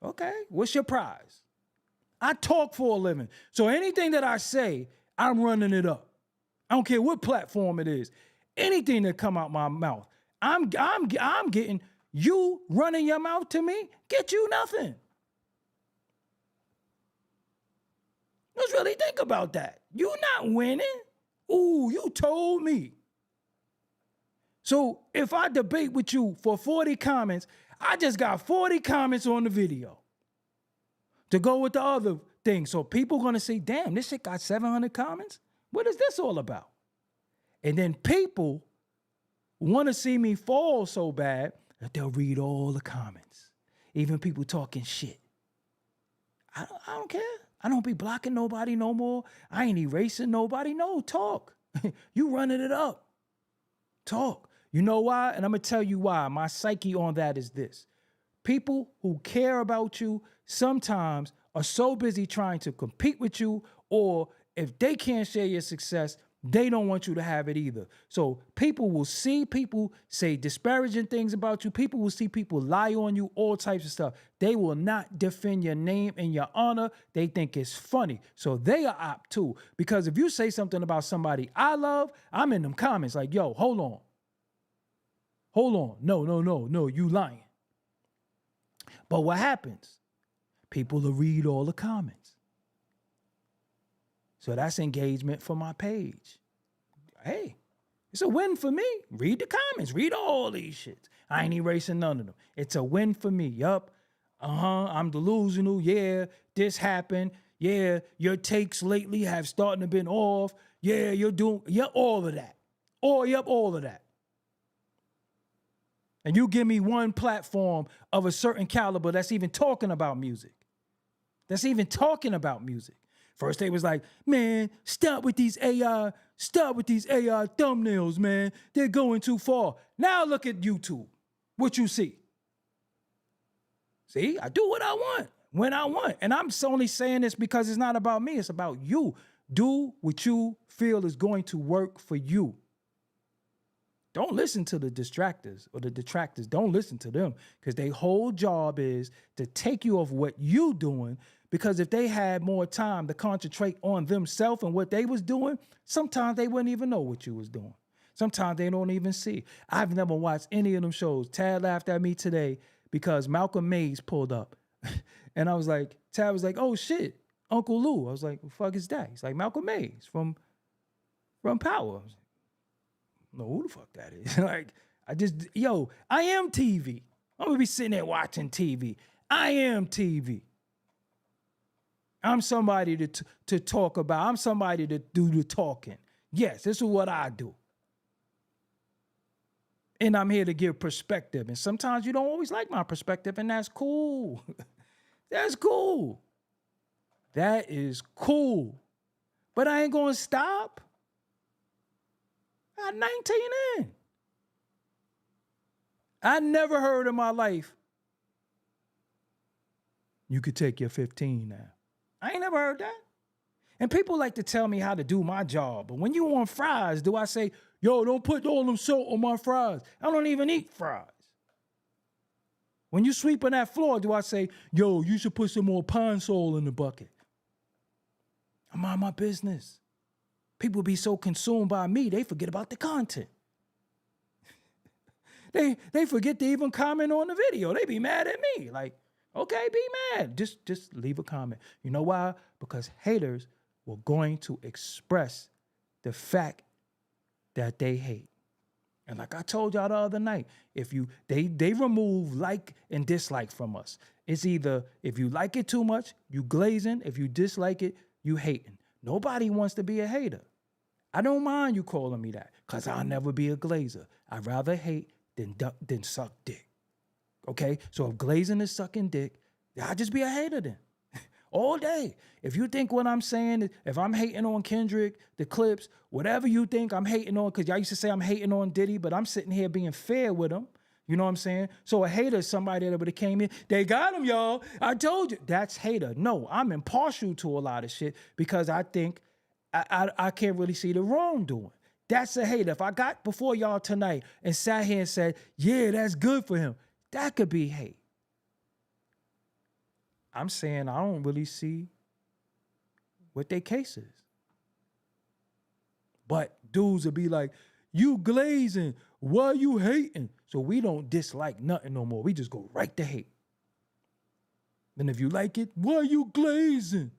S1: Okay. What's your prize? I talk for a living. So anything that I say, I'm running it up. I don't care what platform it is. Anything that come out my mouth, I'm getting you running your mouth to me, get you nothing. Let's really think about that. You not winning. Ooh, you told me. So if I debate with you for 40 comments, I just got 40 comments on the video to go with the other thing. So people gonna say, damn, this shit got 700 comments? What is this all about? And then people want to see me fall so bad that they'll read all the comments. Even people talking shit. I don't care. I don't be blocking nobody no more. I ain't erasing nobody. No, talk. You running it up. Talk. You know why? And I'm going to tell you why. My psyche on that is this. People who care about you sometimes are so busy trying to compete with you, or if they can't share your success, they don't want you to have it either. So people will see people say disparaging things about you. People will see people lie on you, all types of stuff. They will not defend your name and your honor. They think it's funny. So they are opt too. Because if you say something about somebody I love, I'm in them comments like, yo, hold on. Hold on. No, you lying. But what happens? People will read all the comments. So that's engagement for my page. Hey, it's a win for me. Read the comments. Read all these shits. I ain't erasing none of them. It's a win for me. Yup. I'm delusional. Yeah, this happened. Yeah, your takes lately have starting to been off. Yeah, you're doing, all of that. All of that. And you give me one platform of a certain caliber that's even talking about music. First they was like, man, stop with these AI thumbnails, man. They're going too far. Now look at YouTube. What you see? See, I do what I want, when I want. And I'm only saying this because it's not about me. It's about you. Do what you feel is going to work for you. Don't listen to the distractors or the detractors. Don't listen to them, because their whole job is to take you off what you doing. Because if they had more time to concentrate on themselves and what they was doing, sometimes they wouldn't even know what you was doing. Sometimes they don't even see. I've never watched any of them shows. Tad laughed at me today because Malcolm Mays pulled up. And I was like, Tad was like, oh shit, Uncle Lou. I was like, what the fuck is that? He's like, Malcolm Mays from Power. I was like, no, who the fuck that is? Like, I am TV. I'm gonna be sitting there watching TV. I am TV. I'm somebody to talk about. I'm somebody to do the talking. Yes, this is what I do. And I'm here to give perspective. And sometimes you don't always like my perspective, and that's cool. That's cool. That is cool. But I ain't going to stop. I got 19 in. I never heard in my life, you could take your 15 now. I ain't never heard that. And people like to tell me how to do my job. But when you on fries, do I say, yo, don't put all them salt on my fries? I don't even eat fries. When you sweeping that floor, do I say, yo, you should put some more pine sol in the bucket? I mind my business. People be so consumed by me, they forget about the content. They forget to even comment on the video. They be mad at me. Like, okay, be mad. Just leave a comment. You know why? Because haters were going to express the fact that they hate. And like I told y'all the other night, if they remove like and dislike from us. It's either if you like it too much, you glazing. If you dislike it, you hating. Nobody wants to be a hater. I don't mind you calling me that, because I'll never be a glazer. I'd rather hate than suck dick. Okay? So if glazing is sucking dick, I'll just be a hater then. All day. If you think what I'm saying, if I'm hating on Kendrick, the clips, whatever you think I'm hating on, because y'all used to say I'm hating on Diddy, but I'm sitting here being fair with him. You know what I'm saying? So a hater is somebody that would have came in, they got him, y'all. I told you. That's hater. No, I'm impartial to a lot of shit because I think I can't really see the wrongdoing. That's a hater. If I got before y'all tonight and sat here and said, yeah, that's good for him, that could be hate. I'm saying I don't really see what their case is. But dudes will be like, you glazing, why you hating? So we don't dislike nothing no more. We just go right to hate. Then if you like it, why you glazing?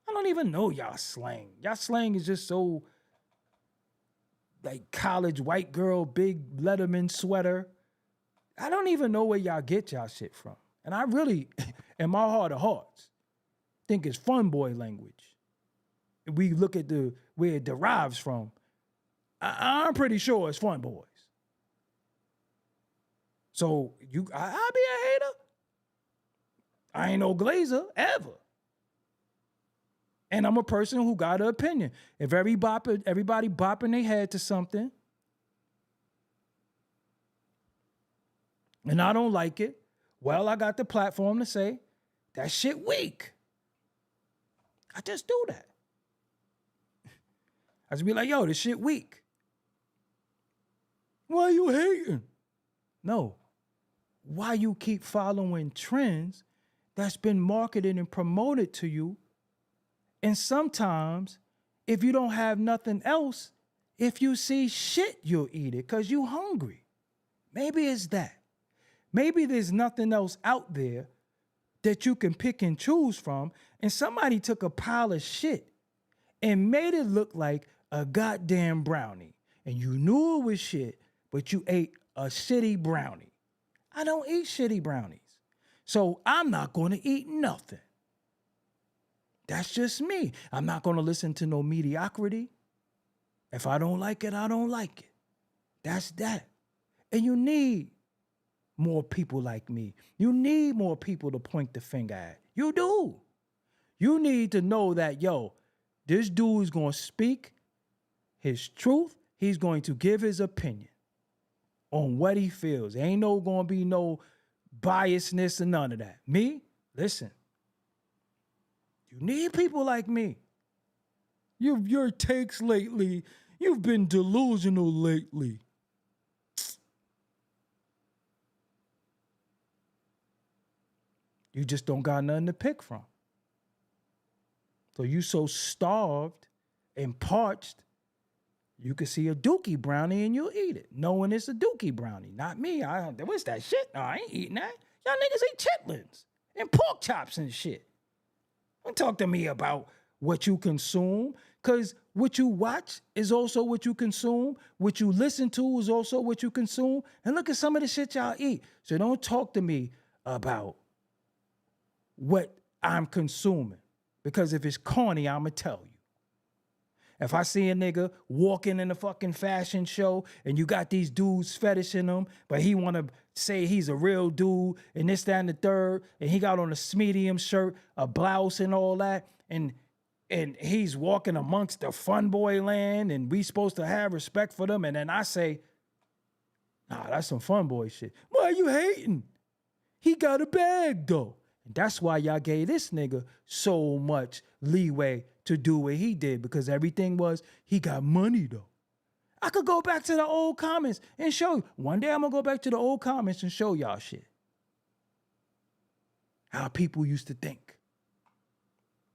S1: I don't even know y'all slang. Y'all slang is just so like college white girl, big Letterman sweater. I don't even know where y'all get y'all shit from. And I really, in my heart of hearts, think it's fun boy language. If we look at where it derives from, I'm pretty sure it's fun boys. So I be a hater. I ain't no glazer ever. And I'm a person who got an opinion. If everybody bopping their head to something, and I don't like it, well, I got the platform to say, that shit weak. I just do that. I just be like, yo, this shit weak. Why you hating? No. Why you keep following trends that's been marketed and promoted to you? And sometimes, if you don't have nothing else, if you see shit, you'll eat it because you hungry. Maybe it's that. Maybe there's nothing else out there that you can pick and choose from, and somebody took a pile of shit and made it look like a goddamn brownie. And you knew it was shit, but you ate a shitty brownie. I don't eat shitty brownies. So I'm not going to eat nothing. That's just me. I'm not going to listen to no mediocrity. If I don't like it, I don't like it. That's that. And you need more people like me. You need more people to point the finger at. You do. You need to know that, yo, this dude is going to speak his truth. He's going to give his opinion on what he feels. Ain't no going to be no biasness and none of that. Me? Listen. You need people like me. Your takes lately, you've been delusional lately. You just don't got nothing to pick from. So you so starved and parched, you can see a dookie brownie and you'll eat it, knowing it's a dookie brownie. Not me. What's that shit? No, I ain't eating that. Y'all niggas eat chitlins and pork chops and shit. Don't talk to me about what you consume, because what you watch is also what you consume. What you listen to is also what you consume. And look at some of the shit y'all eat. So don't talk to me about what I'm consuming, because if it's corny, I'm going to tell you. If I see a nigga walking in a fucking fashion show and you got these dudes fetishing him, but he want to say he's a real dude and this, that, and the third, and he got on a medium shirt, a blouse and all that, and he's walking amongst the fun boy land and we supposed to have respect for them, and then I say, nah, that's some fun boy shit. Why are you hating? He got a bag though. And that's why y'all gave this nigga so much leeway to do what he did, because everything was, he got money though. I could go back to the old comments and show you. One day I'm gonna go back to the old comments and show y'all shit. How people used to think.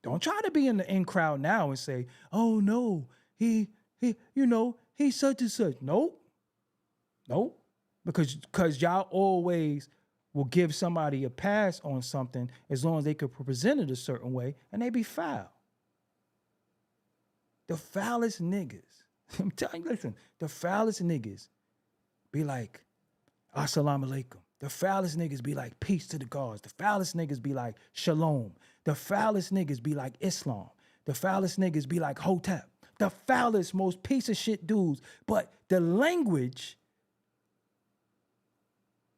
S1: Don't try to be in the in crowd now and say, oh no, he's such and such. Nope. Because y'all always will give somebody a pass on something as long as they could present it a certain way and they be foul. The foulest niggas, I'm telling you, listen, the foulest niggas be like, assalamu alaikum. The foulest niggas be like, peace to the gods. The foulest niggas be like, shalom. The foulest niggas be like Islam. The foulest niggas be like Hotep. The foulest, most piece of shit dudes. But the language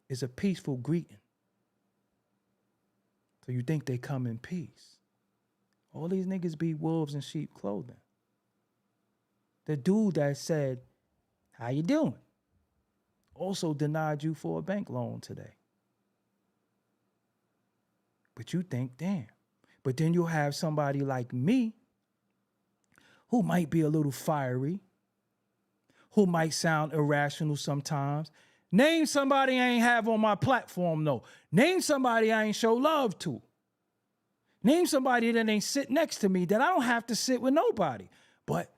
S1: is a peaceful greeting. So you think they come in peace. All these niggas be wolves in sheep clothing. The dude that said, how you doing? Also denied you for a bank loan today. But you think, damn. But then you'll have somebody like me who might be a little fiery, who might sound irrational sometimes. Name somebody I ain't have on my platform, though. Name somebody I ain't show love to. Name somebody that ain't sit next to me that I don't have to sit with nobody. But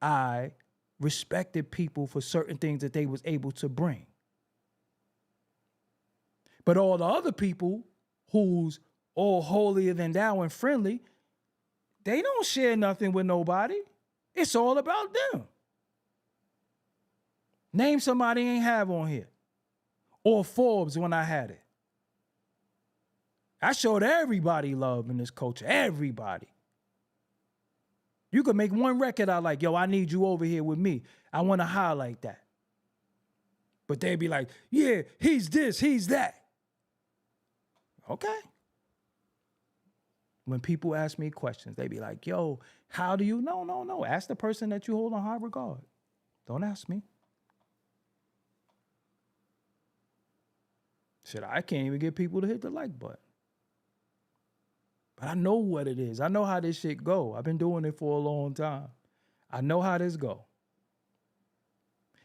S1: I respected people for certain things that they was able to bring. But all the other people who's all holier than thou and friendly, they don't share nothing with nobody. It's all about them. Name somebody I ain't have on here. Or Forbes when I had it. I showed everybody love in this culture. Everybody. You could make one record out like, yo, I need you over here with me. I want to highlight that. But they'd be like, yeah, he's this, he's that. Okay. When people ask me questions, they be like, yo, how do you know? No. Ask the person that you hold in high regard. Don't ask me. Shit, I can't even get people to hit the like button. But I know what it is. I know how this shit go. I've been doing it for a long time. I know how this go.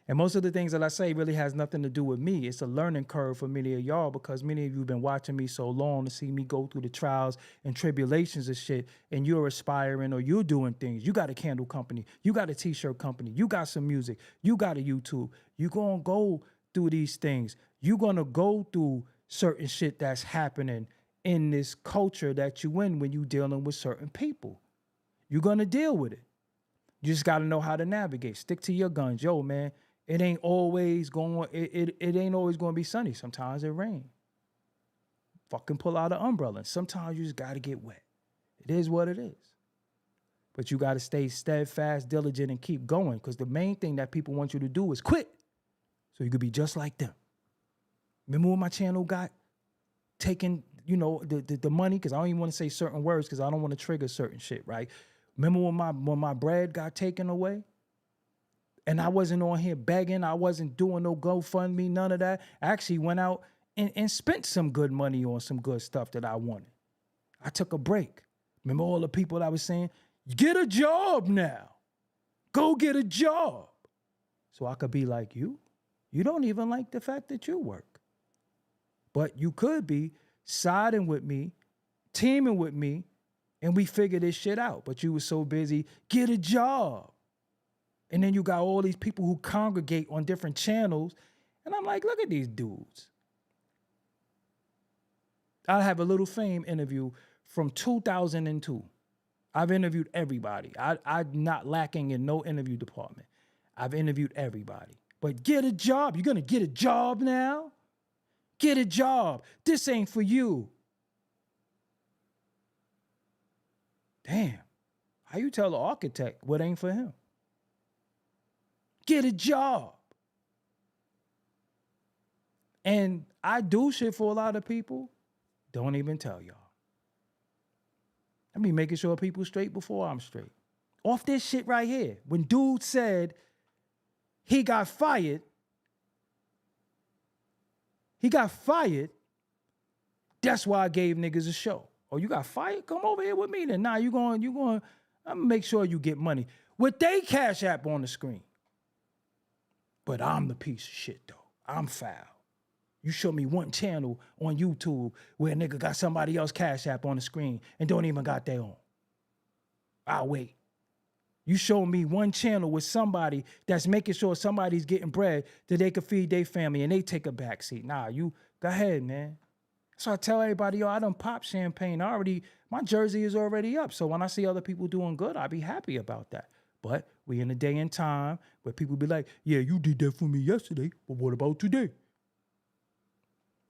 S1: And most of the things that I say really has nothing to do with me. It's a learning curve for many of y'all because many of you have been watching me so long to see me go through the trials and tribulations of shit, and you're aspiring or you're doing things. You got a candle company. You got a t-shirt company. You got some music. You got a YouTube. You're going to go through these things. You're going to go through certain shit that's happening in this culture that you in when you're dealing with certain people. You're going to deal with it. You just got to know how to navigate. Stick to your guns. Yo, man, it ain't always going to be sunny. Sometimes it rain. Fucking pull out an umbrella. And sometimes you just got to get wet. It is what it is. But you got to stay steadfast, diligent, and keep going, because the main thing that people want you to do is quit so you could be just like them. Remember when my channel got taken, the money, because I don't even want to say certain words because I don't want to trigger certain shit, right? Remember when my bread got taken away? And I wasn't on here begging. I wasn't doing no GoFundMe, none of that. I actually went out and spent some good money on some good stuff that I wanted. I took a break. Remember all the people that was saying, get a job now. Go get a job. So I could be like you. You don't even like the fact that you work. But you could be siding with me, teaming with me, and we figure this shit out. But you were so busy, get a job. And then you got all these people who congregate on different channels. And I'm like, look at these dudes. I have a Little Fame interview from 2002. I've interviewed everybody. I'm not lacking in no interview department. I've interviewed everybody. But get a job. You're going to get a job now? Get a job. This ain't for you. Damn. How you tell an architect what ain't for him? Get a job. And I do shit for a lot of people. Don't even tell y'all. I be making sure people straight before I'm straight. Off this shit right here. When dude said he got fired, that's why I gave niggas a show. Oh, you got fired? Come over here with me then. Nah, I'm gonna make sure you get money. With they Cash App on the screen. But I'm the piece of shit though. I'm foul. You show me one channel on YouTube where a nigga got somebody else Cash App on the screen and don't even got their own. I'll wait. You show me one channel with somebody that's making sure somebody's getting bread that they can feed their family and they take a back seat. Nah, you go ahead, man. So I tell everybody, yo, I done pop champagne. My jersey is already up. So when I see other people doing good, I be happy about that. But we in a day and time where people be like, yeah, you did that for me yesterday, but what about today?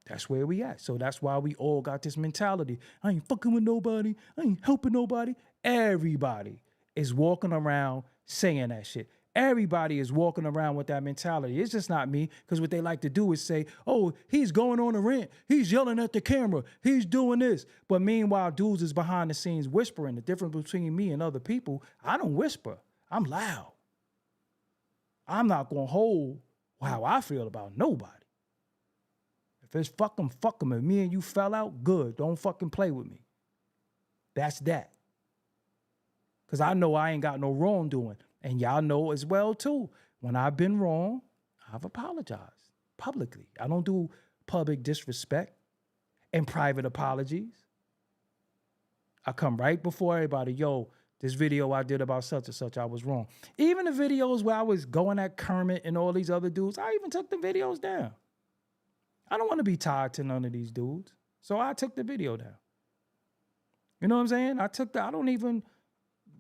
S1: That's where we at. So that's why we all got this mentality. I ain't fucking with nobody. I ain't helping nobody. Everybody is walking around saying that shit. Everybody is walking around with that mentality. It's just not me, because what they like to do is say, oh, he's going on a rant. He's yelling at the camera. He's doing this. But meanwhile, dudes is behind the scenes whispering. The difference between me and other people, I don't whisper. I'm loud. I'm not going to hold how I feel about nobody. If it's fuck 'em. If me and you fell out, good. Don't fucking play with me. That's that. Because I know I ain't got no wrongdoing. And y'all know as well, too. When I've been wrong, I've apologized publicly. I don't do public disrespect and private apologies. I come right before everybody, yo, this video I did about such and such, I was wrong. Even the videos where I was going at Kermit and all these other dudes, I even took the videos down. I don't want to be tied to none of these dudes. So I took the video down. You know what I'm saying?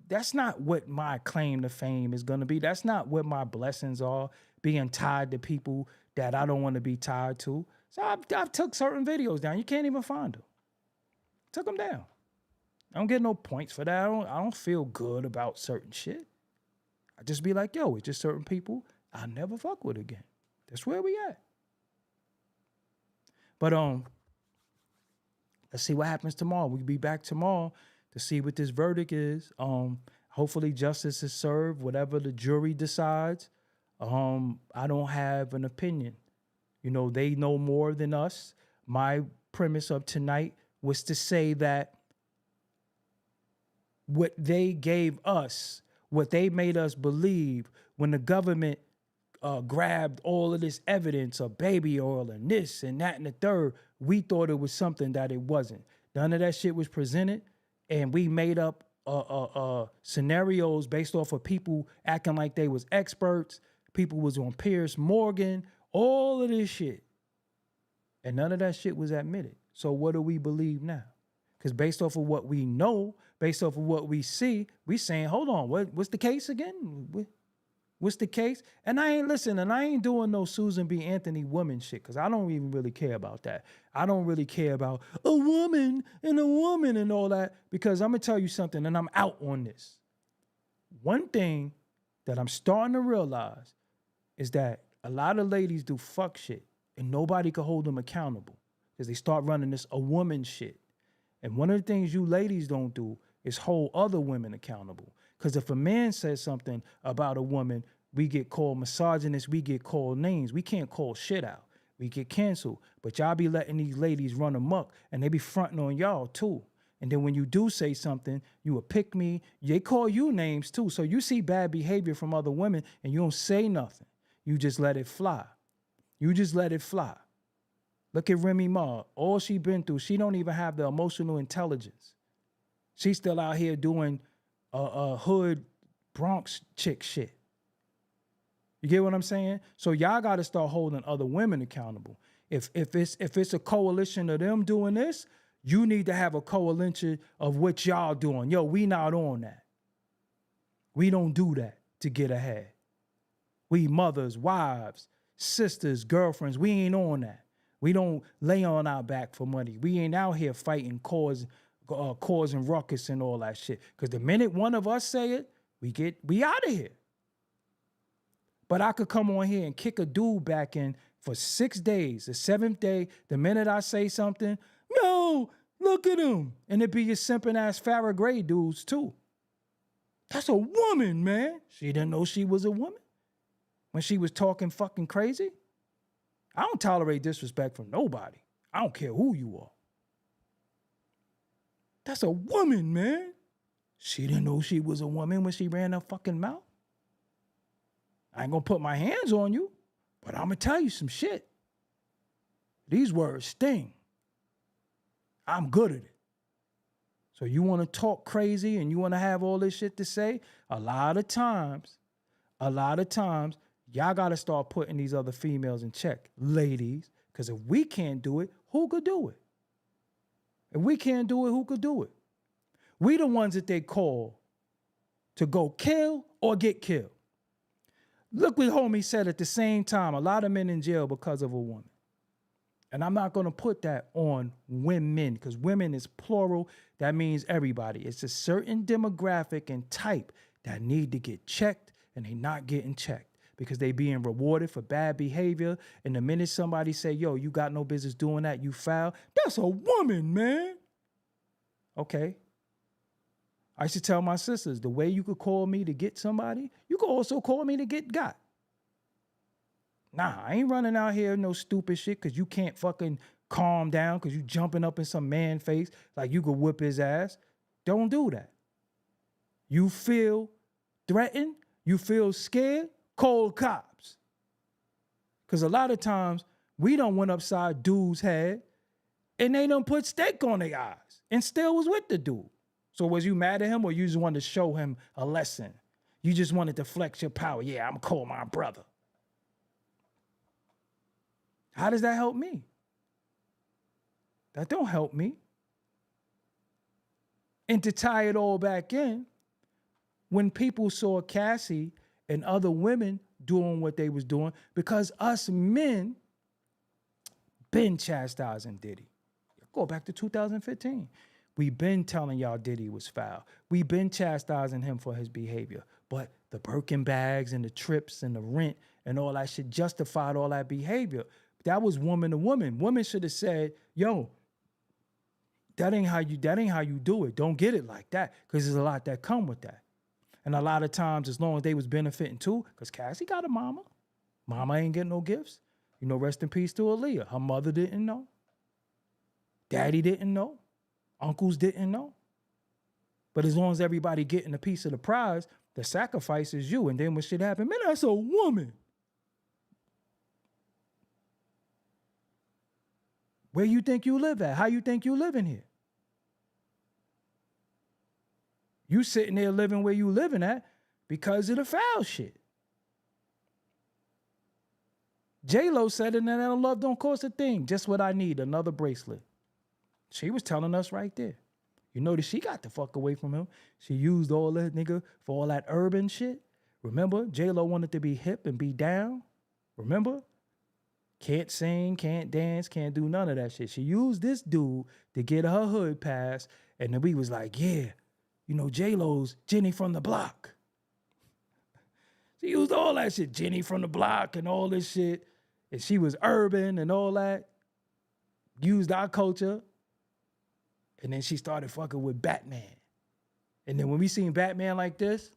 S1: That's not what my claim to fame is going to be. That's not what my blessings are, being tied to people that I don't want to be tied to. So I've took certain videos down. You can't even find them. Took them down. I don't get no points for that. I don't feel good about certain shit. I just be like, yo, it's just certain people I'll never fuck with again. That's where we at. But let's see what happens tomorrow. We'll be back tomorrow to see what this verdict is. Hopefully justice is served, whatever the jury decides. I don't have an opinion. You know, they know more than us. My premise of tonight was to say that what they gave us, what they made us believe when the government grabbed all of this evidence of baby oil and this and that and the third, we thought it was something that it wasn't. None of that shit was presented, and we made up scenarios based off of people acting like they was experts. People was on Piers Morgan, all of this shit. And none of that shit was admitted. So what do we believe now? Because based off of what we know, based off of what we see, we saying, hold on, what's the case again? What's the case? And I ain't doing no Susan B. Anthony woman shit, because I don't even really care about that. I don't really care about a woman and all that, because I'm going to tell you something, and I'm out on this. One thing that I'm starting to realize is that a lot of ladies do fuck shit, and nobody can hold them accountable, because they start running this a woman shit. And one of the things you ladies don't do is hold other women accountable. Because if a man says something about a woman, we get called misogynist, we get called names. We can't call shit out. We get canceled. But y'all be letting these ladies run amok, and they be fronting on y'all too. And then when you do say something, you a pick me. They call you names too. So you see bad behavior from other women and you don't say nothing. You just let it fly. Look at Remy Ma. All she been through, she don't even have the emotional intelligence. She's still out here doing hood Bronx chick shit. You get what I'm saying? So y'all got to start holding other women accountable. If it's a coalition of them doing this, you need to have a coalition of what y'all doing. Yo, we not on that. We don't do that to get ahead. We mothers, wives, sisters, girlfriends, we ain't on that. We don't lay on our back for money. We ain't out here fighting, causing ruckus and all that shit. Because the minute one of us say it, we out of here. But I could come on here and kick a dude back in for 6 days. The 7th day, the minute I say something, no, look at him. And it be your simping ass Farrah Gray dudes too. That's a woman, man. She didn't know she was a woman when she was talking fucking crazy. I don't tolerate disrespect from nobody. I don't care who you are. That's a woman, man. She didn't know she was a woman when she ran her fucking mouth. I ain't gonna put my hands on you, but I'm gonna tell you some shit. These words sting. I'm good at it. So you want to talk crazy and you want to have all this shit to say? A lot of times, y'all got to start putting these other females in check. Ladies, because if we can't do it, who could do it? If we can't do it, who could do it? We the ones that they call to go kill or get killed. Look what homie said at the same time. A lot of men in jail because of a woman. And I'm not going to put that on women because women is plural. That means everybody. It's a certain demographic and type that need to get checked and they not getting checked because they being rewarded for bad behavior. And the minute somebody say, yo, you got no business doing that, you foul. That's a woman, man. Okay. I used to tell my sisters, the way you could call me to get somebody, you could also call me to get got. Nah, I ain't running out here no stupid shit because you can't fucking calm down because you jumping up in some man face like you could whip his ass. Don't do that. You feel threatened, you feel scared, call cops. Because a lot of times we done went upside dude's head and they done put steak on their eyes and still was with the dude. So was you mad at him or you just wanted to show him a lesson? You just wanted to flex your power. Yeah, I'm calling my brother. How does that help me? That don't help me. And to tie it all back in, when people saw Cassie and other women doing what they was doing, because us men been chastising Diddy. Go back to 2015. We been telling y'all Diddy was foul. We been chastising him for his behavior. But the Birkin bags and the trips and the rent and all that shit justified all that behavior. That was woman to woman. Women should have said, yo, that ain't how you do it. Don't get it like that. Because there's a lot that come with that. And a lot of times, as long as they was benefiting too, because Cassie got a mama. Mama ain't getting no gifts. You know, rest in peace to Aaliyah. Her mother didn't know. Daddy didn't know. Uncles didn't know. But as long as everybody getting a piece of the prize, the sacrifice is you. And then when shit happen, man, that's a woman. Where you think you live at? How you think you living here? You sitting there living where you living at because of the foul shit. J-Lo said it, and that love don't cost a thing. Just what I need, another bracelet. She was telling us right there. You notice she got the fuck away from him. She used all that nigga for all that urban shit. Remember, J-Lo wanted to be hip and be down. Remember? Can't sing, can't dance, can't do none of that shit. She used this dude to get her hood pass, and then we was like, yeah, you know, J-Lo's Jenny from the block. She used all that shit, Jenny from the block and all this shit, and she was urban and all that. Used our culture, and then she started fucking with Batman. And then when we seen Batman like this,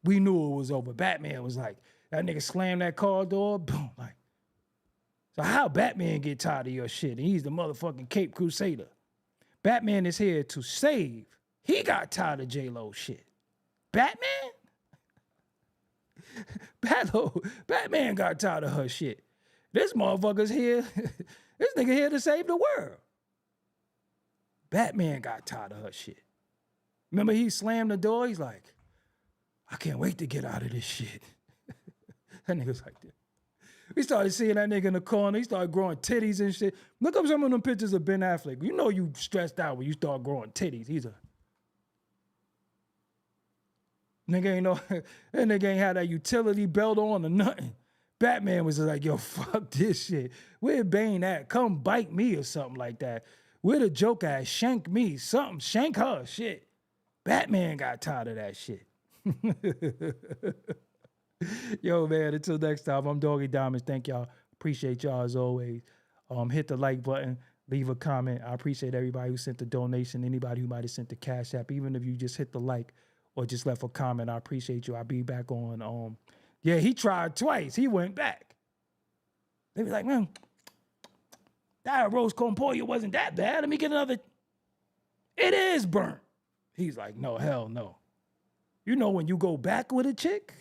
S1: we knew it was over. Batman was like, that nigga slammed that car door, boom, like. So how Batman get tired of your shit? And he's the motherfucking Cape Crusader. Batman is here to save. He got tired of J-Lo shit. Batman? Batman got tired of her shit. This motherfucker's here. This nigga here to save the world. Batman got tired of her shit. Remember he slammed the door? He's like, I can't wait to get out of this shit. That nigga's like that. We started seeing that nigga in the corner. He started growing titties and shit. Look up some of them pictures of Ben Affleck. You know you stressed out when you start growing titties. He's a... Nigga ain't know... That nigga ain't had that utility belt on or nothing. Batman was just like, yo, fuck this shit. Where Bane at? Come bite me or something like that. Where the Joker at? Shank me. Something. Shank her. Shit. Batman got tired of that shit. Yo, man, until next time, I'm Doggie Diamonds. Thank y'all. Appreciate y'all as always. Hit the like button, leave a comment. I appreciate everybody who sent the donation, anybody who might have sent the Cash App, even if you just hit the like or just left a comment. I appreciate you. I'll be back on. Yeah, he tried twice. He went back. They be like, man, that rose cornpolia wasn't that bad. Let me get another. It is burnt. He's like, no, hell no. You know when you go back with a chick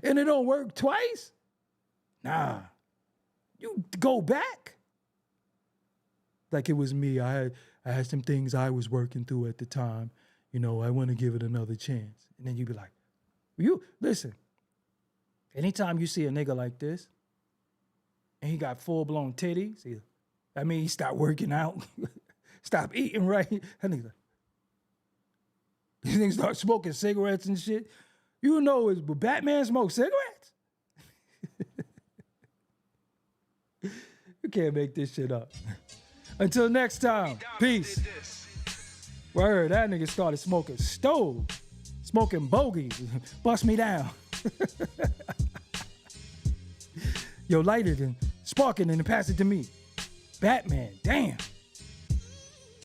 S1: and it don't work twice? Nah. You go back. Like it was me. I had some things I was working through at the time. You know, I want to give it another chance. And then you be like, you listen. Anytime you see a nigga like this and he got full-blown titties, I mean, he stopped working out, stop eating right. That nigga, these niggas start smoking cigarettes and shit. You know, is Batman smoke cigarettes? You can't make this shit up. Until next time, peace. Word, that nigga started smoking stove, smoking bogeys. Bust me down. Yo, light it and spark it and pass it to me. Batman, damn.